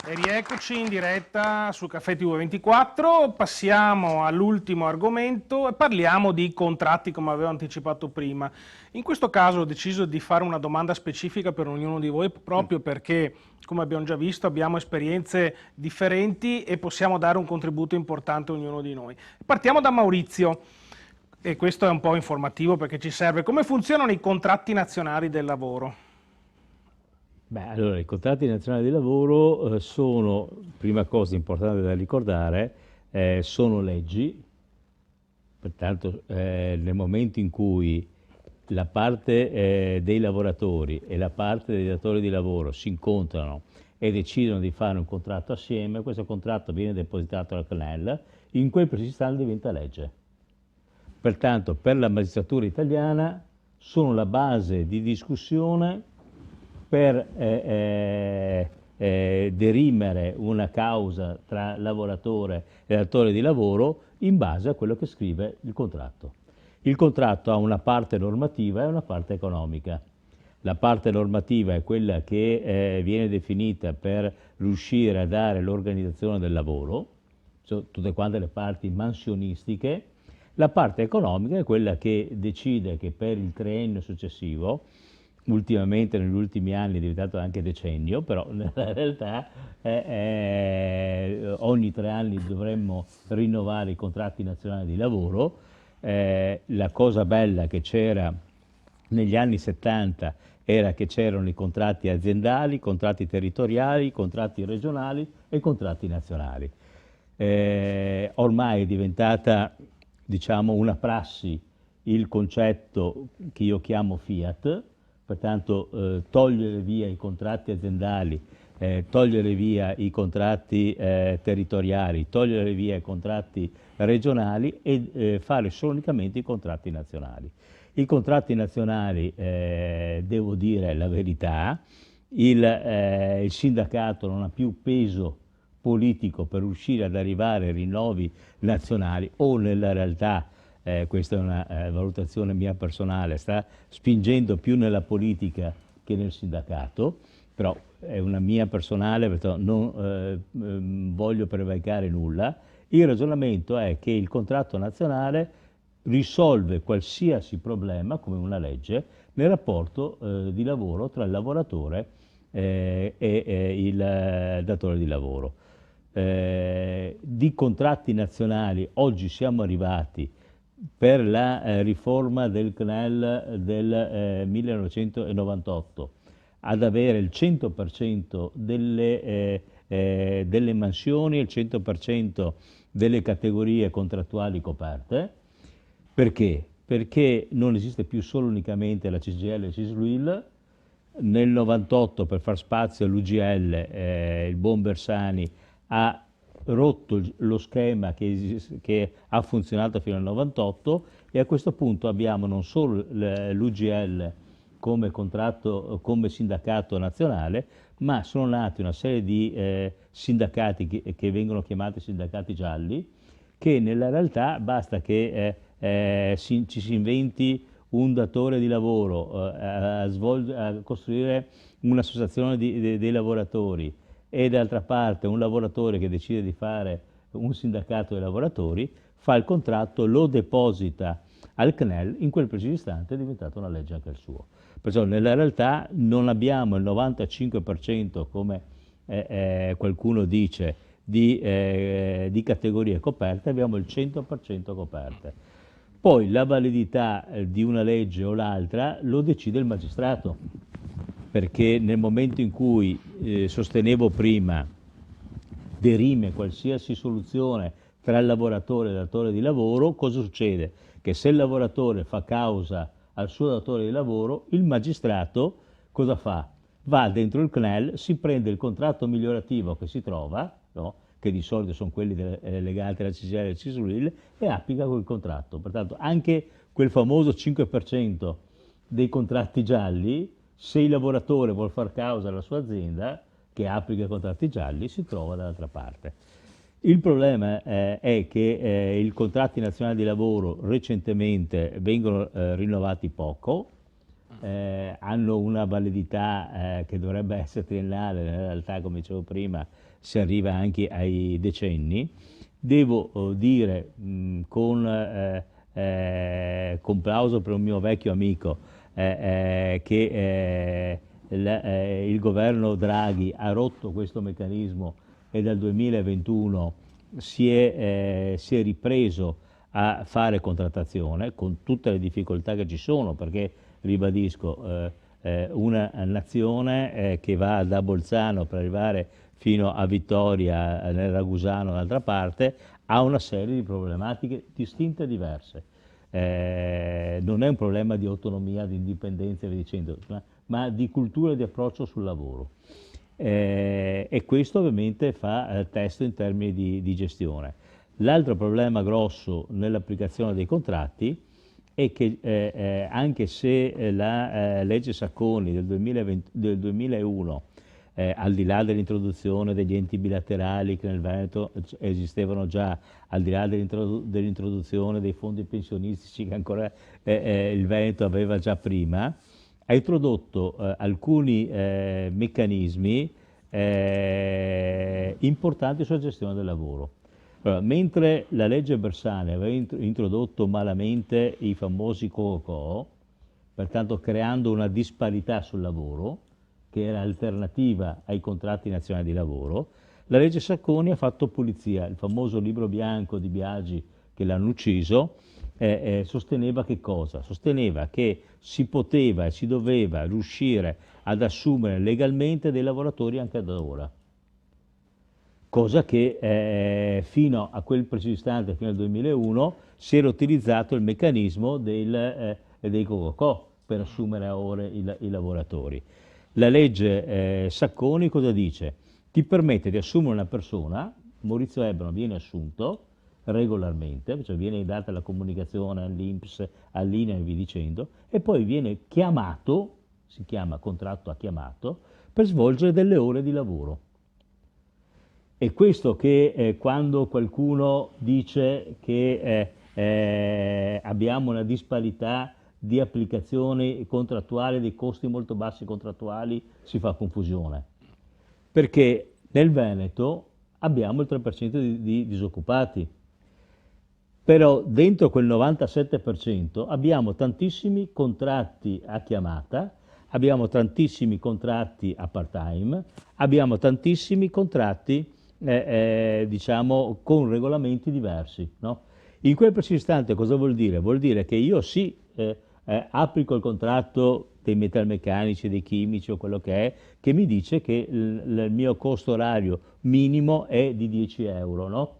E rieccoci in diretta su Caffè TV24, passiamo all'ultimo argomento e parliamo di contratti, come avevo anticipato prima. In questo caso ho deciso di fare una domanda specifica per ognuno di voi, proprio perché, come abbiamo già visto, abbiamo esperienze differenti e possiamo dare un contributo importante a ognuno di noi. Partiamo da Maurizio, e questo è un po' informativo perché ci serve. Come funzionano i contratti nazionali del lavoro? Beh, allora, i contratti nazionali di lavoro sono, prima cosa importante da ricordare, sono leggi, pertanto nel momento in cui la parte dei lavoratori e la parte dei datori di lavoro si incontrano e decidono di fare un contratto assieme, questo contratto viene depositato al CNEL, in quel preciso istante diventa legge. Pertanto per la magistratura italiana sono la base di discussione per dirimere una causa tra lavoratore e datore di lavoro in base a quello che scrive il contratto. Il contratto ha una parte normativa e una parte economica. La parte normativa è quella che viene definita per riuscire a dare l'organizzazione del lavoro, tutte quante le parti mansionistiche. La parte economica è quella che decide che per il triennio successivo, ultimamente negli ultimi anni è diventato anche decennio, però nella realtà ogni 3 anni dovremmo rinnovare i contratti nazionali di lavoro. La cosa bella che c'era negli anni 70 era che c'erano i contratti aziendali, i contratti territoriali, i contratti regionali e i contratti nazionali. Ormai è diventata, diciamo, una il concetto che io chiamo Fiat, pertanto togliere via i contratti aziendali, togliere via i contratti territoriali, togliere via i contratti regionali e fare solo unicamente i contratti nazionali. I contratti nazionali, devo dire la verità, il sindacato non ha più peso politico per riuscire ad arrivare ai rinnovi nazionali o nella realtà, questa è una valutazione mia personale, sta spingendo più nella politica che nel sindacato però è una mia personale, perché non voglio prevaricare nulla. Il ragionamento è che il contratto nazionale risolve qualsiasi problema, come una legge, nel rapporto di lavoro tra il lavoratore e il datore di lavoro. Di contratti nazionali oggi siamo arrivati per la riforma del CNEL del 1998 ad avere il 100% delle mansioni e il 100% delle categorie contrattuali coperte. Perché? Perché non esiste più solo unicamente la CGIL e il CISL. Nel 98, per far spazio all'UGL, il buon Bersani ha rotto lo schema che ha funzionato fino al 98, e a questo punto abbiamo non solo l'UGL come contratto, come sindacato nazionale, ma sono nati una serie di sindacati che vengono chiamati sindacati gialli, che nella realtà basta che ci si inventi un datore di lavoro a costruire un'associazione dei lavoratori, e d'altra parte un lavoratore che decide di fare un sindacato dei lavoratori, fa il contratto, lo deposita al CNEL, in quel preciso istante è diventata una legge anche il suo. Perciò nella realtà non abbiamo il 95%, come qualcuno dice, di categorie coperte, abbiamo il 100% coperte. Poi la validità di una legge o l'altra lo decide il magistrato, perché nel momento in cui sostenevo prima derime qualsiasi soluzione tra il lavoratore e il datore di lavoro, cosa succede? Che se il lavoratore fa causa al suo datore di lavoro, il magistrato cosa fa? Va dentro il CNEL, si prende il contratto migliorativo che si trova, no? Che di solito sono quelli legati alla CGIL e al CISL, e applica quel contratto. Pertanto anche quel famoso 5% dei contratti gialli, se il lavoratore vuol far causa alla sua azienda che applica i contratti gialli, si trova dall'altra parte. Il problema è che i contratti nazionali di lavoro recentemente vengono rinnovati poco, hanno una validità che dovrebbe essere triennale, nella realtà, come dicevo prima, si arriva anche ai decenni. Devo dire con plauso per un mio vecchio amico che il governo Draghi ha rotto questo meccanismo e dal 2021 si è ripreso a fare contrattazione, con tutte le difficoltà che ci sono, perché ribadisco, una nazione che va da Bolzano per arrivare fino a Vittoria, nel Ragusano, d'altra parte, ha una serie di problematiche distinte e diverse. Non è un problema di autonomia, di indipendenza e via dicendo, ma di cultura e di approccio sul lavoro. E questo ovviamente fa testo in termini di gestione. L'altro problema grosso nell'applicazione dei contratti è che anche se la legge Sacconi del 2001, al di là dell'introduzione degli enti bilaterali che nel Veneto esistevano già, al di là dell'introduzione dei fondi pensionistici che ancora il Veneto aveva già prima, ha introdotto alcuni meccanismi importanti sulla gestione del lavoro. Allora, mentre la legge Bersani aveva introdotto malamente i famosi co-co, pertanto creando una disparità sul lavoro, che era alternativa ai contratti nazionali di lavoro, la legge Sacconi ha fatto pulizia. Il famoso libro bianco di Biagi, che l'hanno ucciso, sosteneva che cosa? Sosteneva che si poteva e si doveva riuscire ad assumere legalmente dei lavoratori anche ad ora. Cosa che fino a quel preciso istante, fino al 2001, si era utilizzato il meccanismo dei co-co per assumere a ore i lavoratori. La legge Sacconi cosa dice? Ti permette di assumere una persona, Maurizio Ebrano viene assunto regolarmente, cioè viene data la comunicazione all'INPS, all'INAIL e via dicendo, e poi viene chiamato, si chiama contratto a chiamato, per svolgere delle ore di lavoro. E questo che quando qualcuno dice che abbiamo una disparità di applicazione contrattuale, dei costi molto bassi contrattuali, si fa confusione. Perché nel Veneto abbiamo il 3% di disoccupati, però dentro quel 97% abbiamo tantissimi contratti a chiamata, abbiamo tantissimi contratti a part-time, abbiamo tantissimi contratti diciamo con regolamenti diversi, no? In quel preciso istante cosa vuol dire? Vuol dire che io sì applico il contratto dei metalmeccanici, dei chimici o quello che è, che mi dice che il mio costo orario minimo è di 10 euro, no?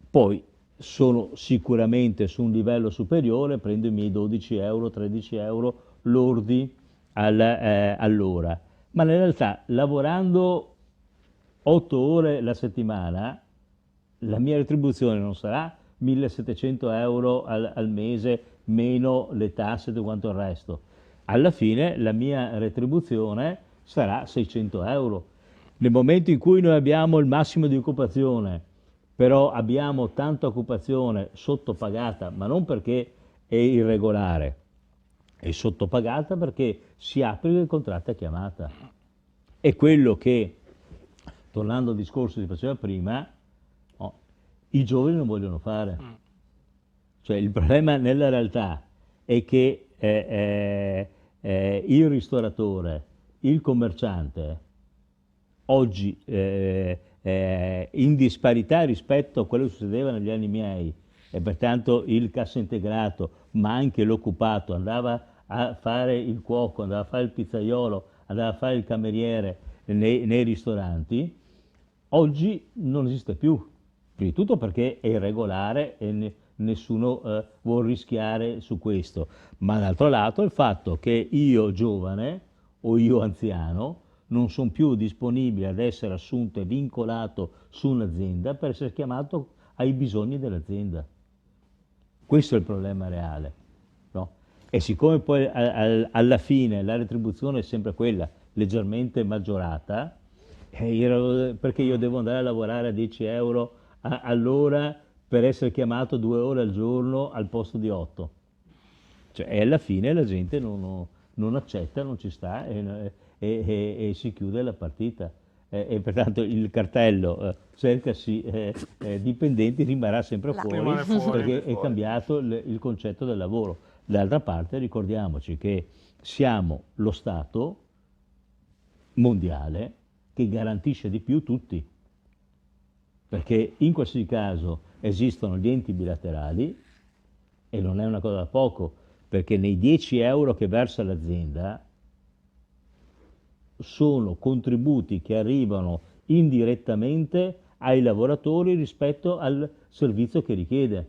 Poi sono sicuramente su un livello superiore, prendo i miei 12 euro, 13 euro lordi all'ora, ma in realtà lavorando 8 ore la settimana la mia retribuzione non sarà 1700 euro al mese meno le tasse e tutto quanto il resto. Alla fine la mia retribuzione sarà 600 euro. Nel momento in cui noi abbiamo il massimo di occupazione, però abbiamo tanta occupazione sottopagata, ma non perché è irregolare, è sottopagata perché si applica il contratto a chiamata. È quello che, tornando al discorso che si faceva prima, i giovani non vogliono fare. Cioè il problema nella realtà è che il ristoratore, il commerciante, oggi in disparità rispetto a quello che succedeva negli anni miei, e pertanto il cassa integrato, ma anche l'occupato, andava a fare il cuoco, andava a fare il pizzaiolo, andava a fare il cameriere nei ristoranti, oggi non esiste più. Prima di tutto perché è irregolare e nessuno vuol rischiare su questo, ma dall'altro lato il fatto che io giovane o io anziano non sono più disponibile ad essere assunto e vincolato su un'azienda per essere chiamato ai bisogni dell'azienda. Questo è il problema reale, no? E siccome poi alla fine la retribuzione è sempre quella, leggermente maggiorata, perché io devo andare a lavorare a 10 euro all'ora per essere chiamato 2 ore al giorno al posto di 8. Cioè, e alla fine la gente non accetta, non ci sta e si chiude la partita. E pertanto il cartello cercasi dipendenti rimarrà sempre Rimane fuori fuori. perché è cambiato il concetto del lavoro. D'altra parte ricordiamoci che siamo lo Stato mondiale che garantisce di più tutti. Perché in qualsiasi caso esistono gli enti bilaterali e non è una cosa da poco, perché nei 10 euro che versa l'azienda sono contributi che arrivano indirettamente ai lavoratori rispetto al servizio che richiede.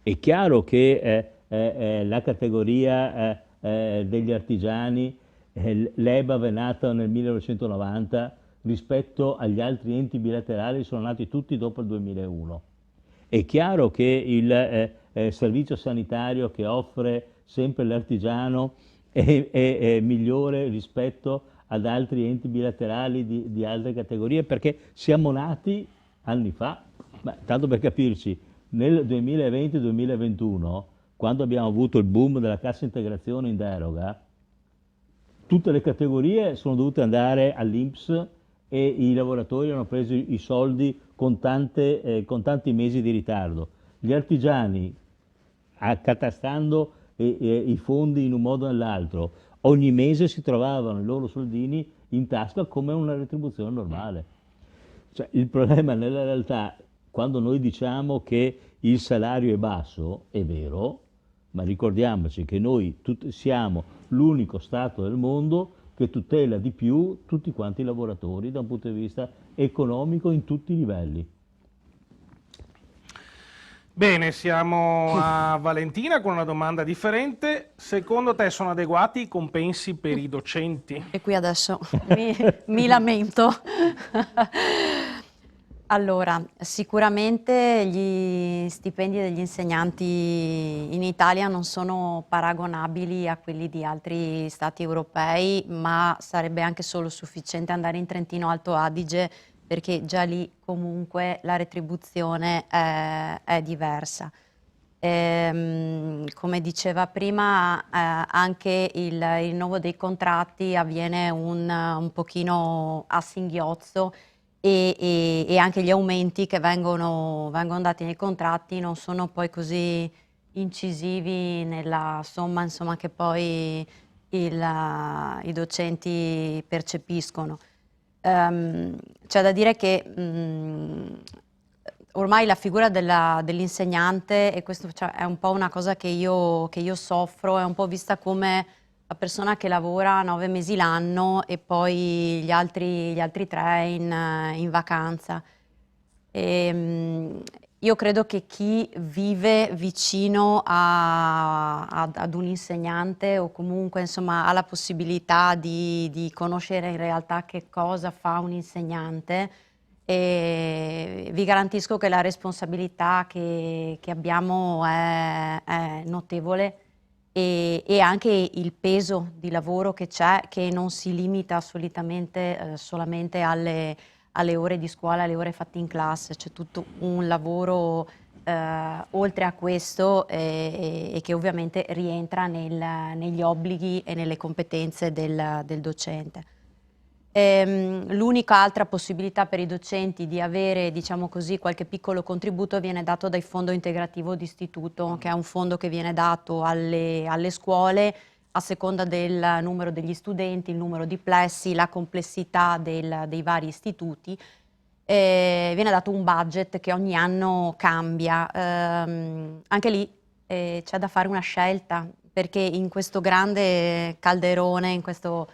È chiaro che la categoria degli artigiani, l'EBA è nata nel 1990, rispetto agli altri enti bilaterali sono nati tutti dopo il 2001. È chiaro che il servizio sanitario che offre sempre l'artigiano è migliore rispetto ad altri enti bilaterali di altre categorie perché siamo nati anni fa. Ma, tanto per capirci, nel 2020-2021, quando abbiamo avuto il boom della cassa integrazione in deroga, tutte le categorie sono dovute andare all'INPS e i lavoratori hanno preso i soldi con tanti mesi di ritardo. Gli artigiani, accatastando i fondi in un modo o nell'altro, ogni mese si trovavano i loro soldini in tasca come una retribuzione normale. Cioè, il problema nella realtà, quando noi diciamo che il salario è basso, è vero, ma ricordiamoci che noi siamo l'unico Stato del mondo che tutela di più tutti quanti i lavoratori da un punto di vista economico in tutti i livelli. Bene, siamo a Valentina con una domanda differente. Secondo te sono adeguati i compensi per i docenti? E qui adesso mi lamento. Allora, sicuramente gli stipendi degli insegnanti in Italia non sono paragonabili a quelli di altri stati europei, ma sarebbe anche solo sufficiente andare in Trentino Alto Adige perché già lì comunque la retribuzione è diversa. Come diceva prima, anche il rinnovo dei contratti avviene un pochino a singhiozzo e anche gli aumenti che vengono dati nei contratti non sono poi così incisivi nella somma, insomma, che poi i docenti percepiscono. C'è da dire che ormai la figura dell'insegnante, e questo cioè, è un po' una cosa che io soffro, è un po' vista come la persona che lavora 9 mesi l'anno e poi gli altri 3 in vacanza. Io credo che chi vive vicino ad un insegnante o comunque insomma ha la possibilità di conoscere in realtà che cosa fa un insegnante, e vi garantisco che la responsabilità che abbiamo è notevole e anche il peso di lavoro che c'è, che non si limita solamente alle ore di scuola, alle ore fatte in classe. C'è tutto un lavoro oltre a questo e che ovviamente rientra negli obblighi e nelle competenze del docente. L'unica altra possibilità per i docenti di avere, diciamo così, qualche piccolo contributo viene dato dal fondo integrativo d'istituto, che è un fondo che viene dato alle scuole a seconda del numero degli studenti, il numero di plessi, la complessità dei vari istituti. Viene dato un budget che ogni anno cambia. Anche lì c'è da fare una scelta, perché in questo grande calderone, in questo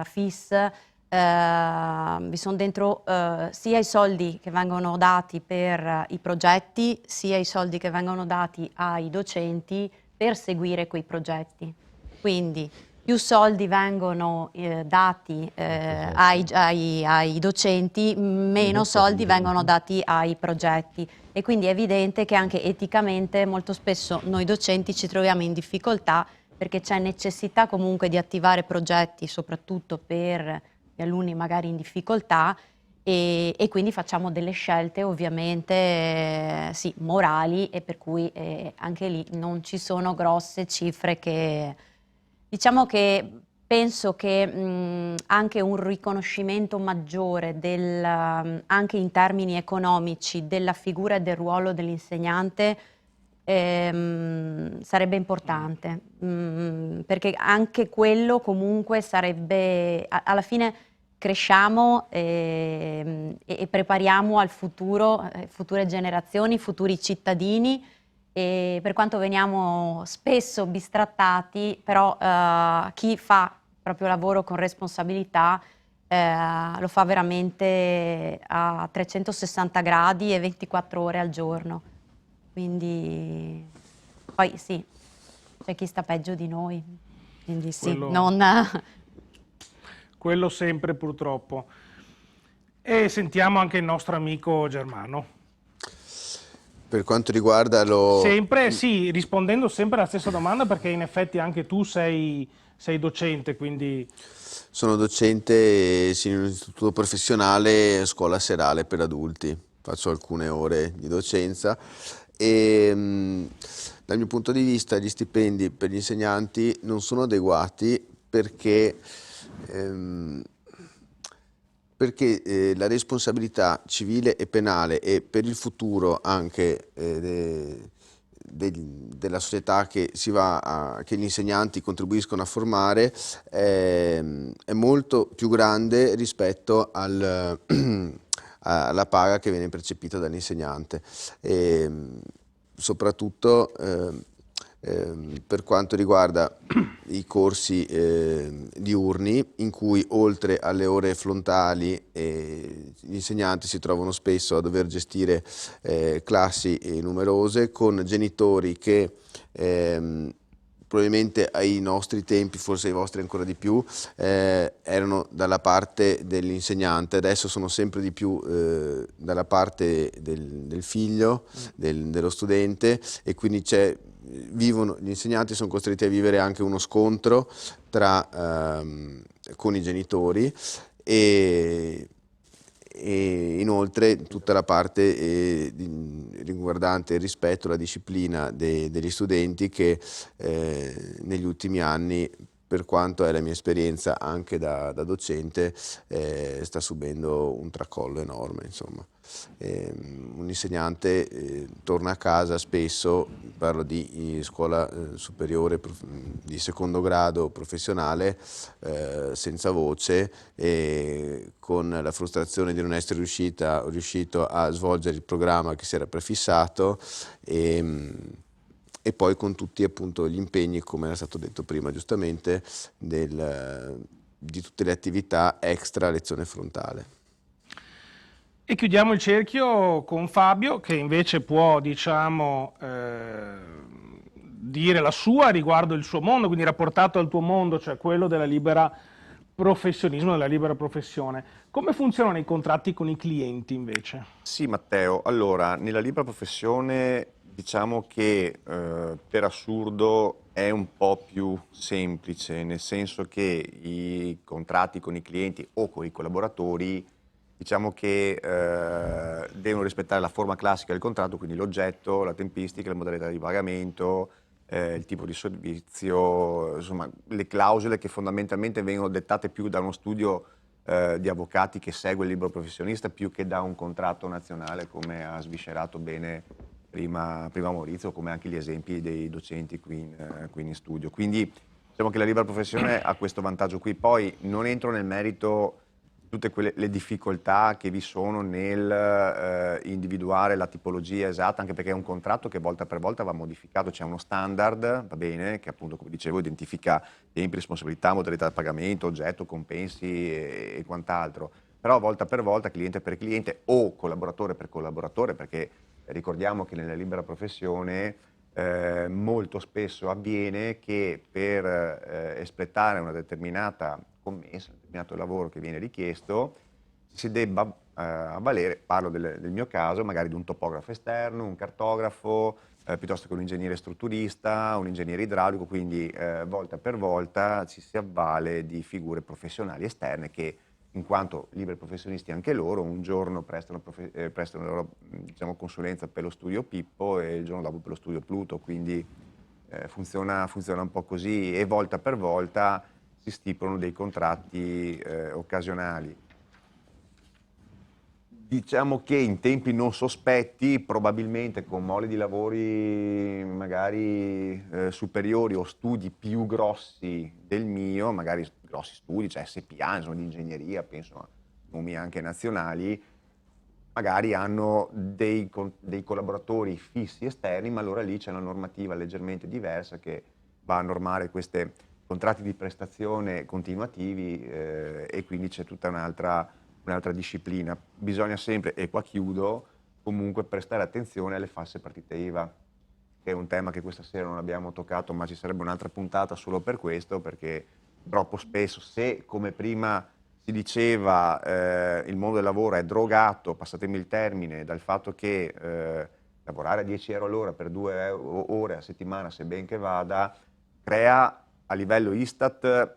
FIS, vi sono dentro sia i soldi che vengono dati per i progetti, sia i soldi che vengono dati ai docenti per seguire quei progetti. Quindi più soldi vengono dati ai docenti, meno soldi vengono dati ai progetti. E quindi è evidente che anche eticamente molto spesso noi docenti ci troviamo in difficoltà, perché c'è necessità comunque di attivare progetti, soprattutto per gli alunni magari in difficoltà, e quindi facciamo delle scelte ovviamente sì, morali, e per cui anche lì non ci sono grosse cifre che... Diciamo che penso che anche un riconoscimento maggiore anche in termini economici della figura e del ruolo dell'insegnante sarebbe importante, perché anche quello comunque sarebbe, alla fine cresciamo e prepariamo al futuro, future generazioni, futuri cittadini, e per quanto veniamo spesso bistrattati, però chi fa il proprio lavoro con responsabilità lo fa veramente a 360 gradi e 24 ore al giorno. Quindi poi sì, c'è chi sta peggio di noi, quindi sì, quello sempre purtroppo. E sentiamo anche il nostro amico Germano. Per quanto riguarda Sempre, sì, rispondendo sempre alla stessa domanda, perché in effetti anche tu sei docente, quindi... Sono docente in un istituto professionale, scuola serale per adulti, faccio alcune ore di docenza e dal mio punto di vista gli stipendi per gli insegnanti non sono adeguati perché la responsabilità civile e penale e per il futuro anche della società che gli insegnanti contribuiscono a formare è molto più grande rispetto alla paga che viene percepita dall'insegnante. Soprattutto per quanto riguarda i corsi diurni, in cui oltre alle ore frontali gli insegnanti si trovano spesso a dover gestire classi numerose con genitori che probabilmente ai nostri tempi, forse ai vostri ancora di più, erano dalla parte dell'insegnante, adesso sono sempre di più dalla parte del figlio, dello studente, e quindi gli insegnanti sono costretti a vivere anche uno scontro con i genitori e e inoltre tutta la parte riguardante il rispetto alla disciplina degli studenti che negli ultimi anni, per quanto è la mia esperienza anche da docente, sta subendo un tracollo enorme, insomma. Un insegnante torna a casa spesso, parlo di scuola superiore di secondo grado professionale, senza voce, con la frustrazione di non essere riuscito a svolgere il programma che si era prefissato, e poi con tutti appunto gli impegni, come era stato detto prima giustamente, di tutte le attività extra lezione frontale. E chiudiamo il cerchio con Fabio, che invece può, diciamo, dire la sua riguardo il suo mondo, quindi rapportato al tuo mondo, cioè quello della libera professionismo, della libera professione. Come funzionano i contratti con i clienti invece? Sì, Matteo, allora, nella libera professione diciamo che per assurdo è un po' più semplice, nel senso che i contratti con i clienti o con i collaboratori, diciamo che devono rispettare la forma classica del contratto, quindi l'oggetto, la tempistica, le modalità di pagamento, il tipo di servizio, insomma le clausole che fondamentalmente vengono dettate più da uno studio di avvocati che segue il libero professionista più che da un contratto nazionale, come ha sviscerato bene prima Maurizio, come anche gli esempi dei docenti qui in studio. Quindi diciamo che la libera professione ha questo vantaggio qui. Poi non entro nel merito tutte le difficoltà che vi sono nel individuare la tipologia esatta, anche perché è un contratto che volta per volta va modificato, c'è uno standard, va bene, che appunto, come dicevo, identifica tempi, responsabilità, modalità di pagamento, oggetto, compensi e quant'altro. Però volta per volta, cliente per cliente o collaboratore per collaboratore, perché ricordiamo che nella libera professione molto spesso avviene che per espletare una determinata commessa, un determinato lavoro che viene richiesto, si debba avvalere, parlo del mio caso, magari di un topografo esterno, un cartografo, piuttosto che un ingegnere strutturista, un ingegnere idraulico, quindi volta per volta ci si avvale di figure professionali esterne che, in quanto liberi professionisti anche loro, un giorno prestano la loro diciamo, consulenza per lo studio Pippo e il giorno dopo per lo studio Pluto, quindi funziona un po' così e volta per volta si stipulano dei contratti occasionali. Diciamo che in tempi non sospetti, probabilmente con mole di lavori magari superiori o studi più grossi del mio, magari grossi studi, cioè SPA, insomma, di ingegneria, penso a nomi anche nazionali, magari hanno dei collaboratori fissi esterni, ma allora lì c'è una normativa leggermente diversa che va a normare questi contratti di prestazione continuativi e quindi c'è tutta un'altra disciplina. Bisogna sempre, e qua chiudo, comunque prestare attenzione alle false partite IVA, che è un tema che questa sera non abbiamo toccato, ma ci sarebbe un'altra puntata solo per questo, perché troppo spesso, se come prima si diceva il mondo del lavoro è drogato, passatemi il termine, dal fatto che lavorare a 10 euro all'ora per 2 ore a settimana, se ben che vada, crea a livello Istat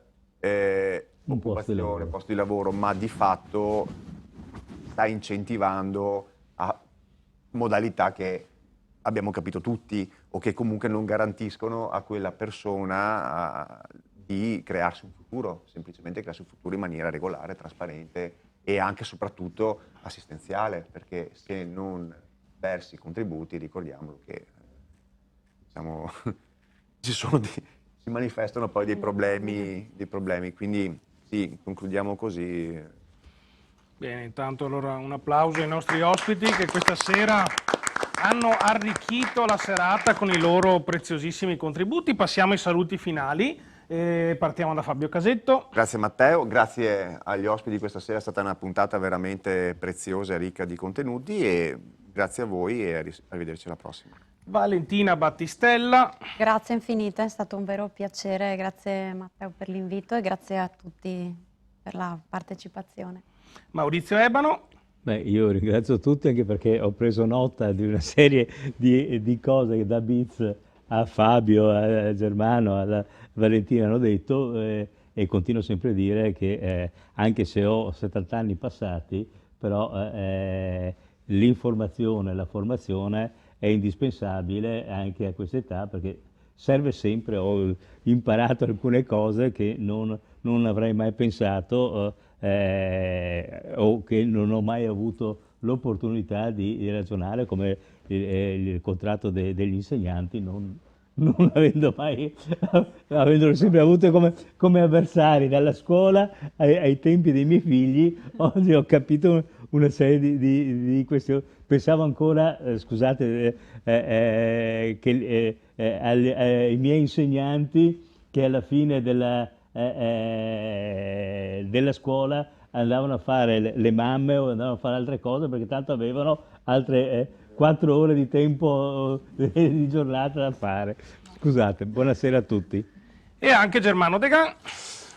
occupazione, posto di lavoro, ma di fatto sta incentivando a modalità che abbiamo capito tutti o che comunque non garantiscono a quella persona di crearsi un futuro, semplicemente crearsi un futuro in maniera regolare, trasparente e anche e soprattutto assistenziale, perché se non versi i contributi, ricordiamolo che diciamo, si manifestano poi dei problemi, quindi sì, concludiamo così. Bene, intanto allora un applauso ai nostri ospiti che questa sera hanno arricchito la serata con i loro preziosissimi contributi. Passiamo ai saluti finali. Partiamo da Fabio Casetto. Grazie Matteo, grazie agli ospiti di questa sera, è stata una puntata veramente preziosa e ricca di contenuti e grazie a voi e arrivederci alla prossima. Valentina Battistella. Grazie infinite, è stato un vero piacere, grazie Matteo per l'invito e grazie a tutti per la partecipazione. Maurizio Ebano. Beh, io ringrazio tutti anche perché ho preso nota di una serie di cose che da Biz a Fabio, a Germano, a Valentina hanno detto e continuo sempre a dire che anche se ho 70 anni passati, però l'informazione, la formazione è indispensabile anche a questa età, perché serve sempre. Ho imparato alcune cose che non avrei mai pensato o che non ho mai avuto l'opportunità di ragionare, come il contratto degli insegnanti, non avendolo sempre avuto come avversari dalla scuola ai tempi dei miei figli. Oggi ho capito una serie di questioni. Pensavo ancora, scusate, che ai miei insegnanti, che alla fine della scuola andavano a fare le mamme o andavano a fare altre cose, perché tanto avevano altre 4 ore di tempo di giornata da fare. Scusate, buonasera a tutti. E anche Germano Degan.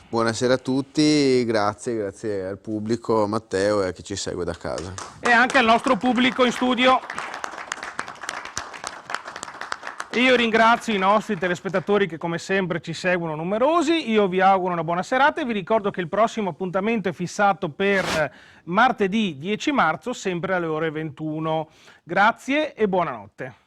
Buonasera a tutti, grazie al pubblico, Matteo, e a chi ci segue da casa. E anche al nostro pubblico in studio. Io ringrazio i nostri telespettatori che come sempre ci seguono numerosi, io vi auguro una buona serata e vi ricordo che il prossimo appuntamento è fissato per martedì 10 marzo, sempre alle ore 21. Grazie e buonanotte.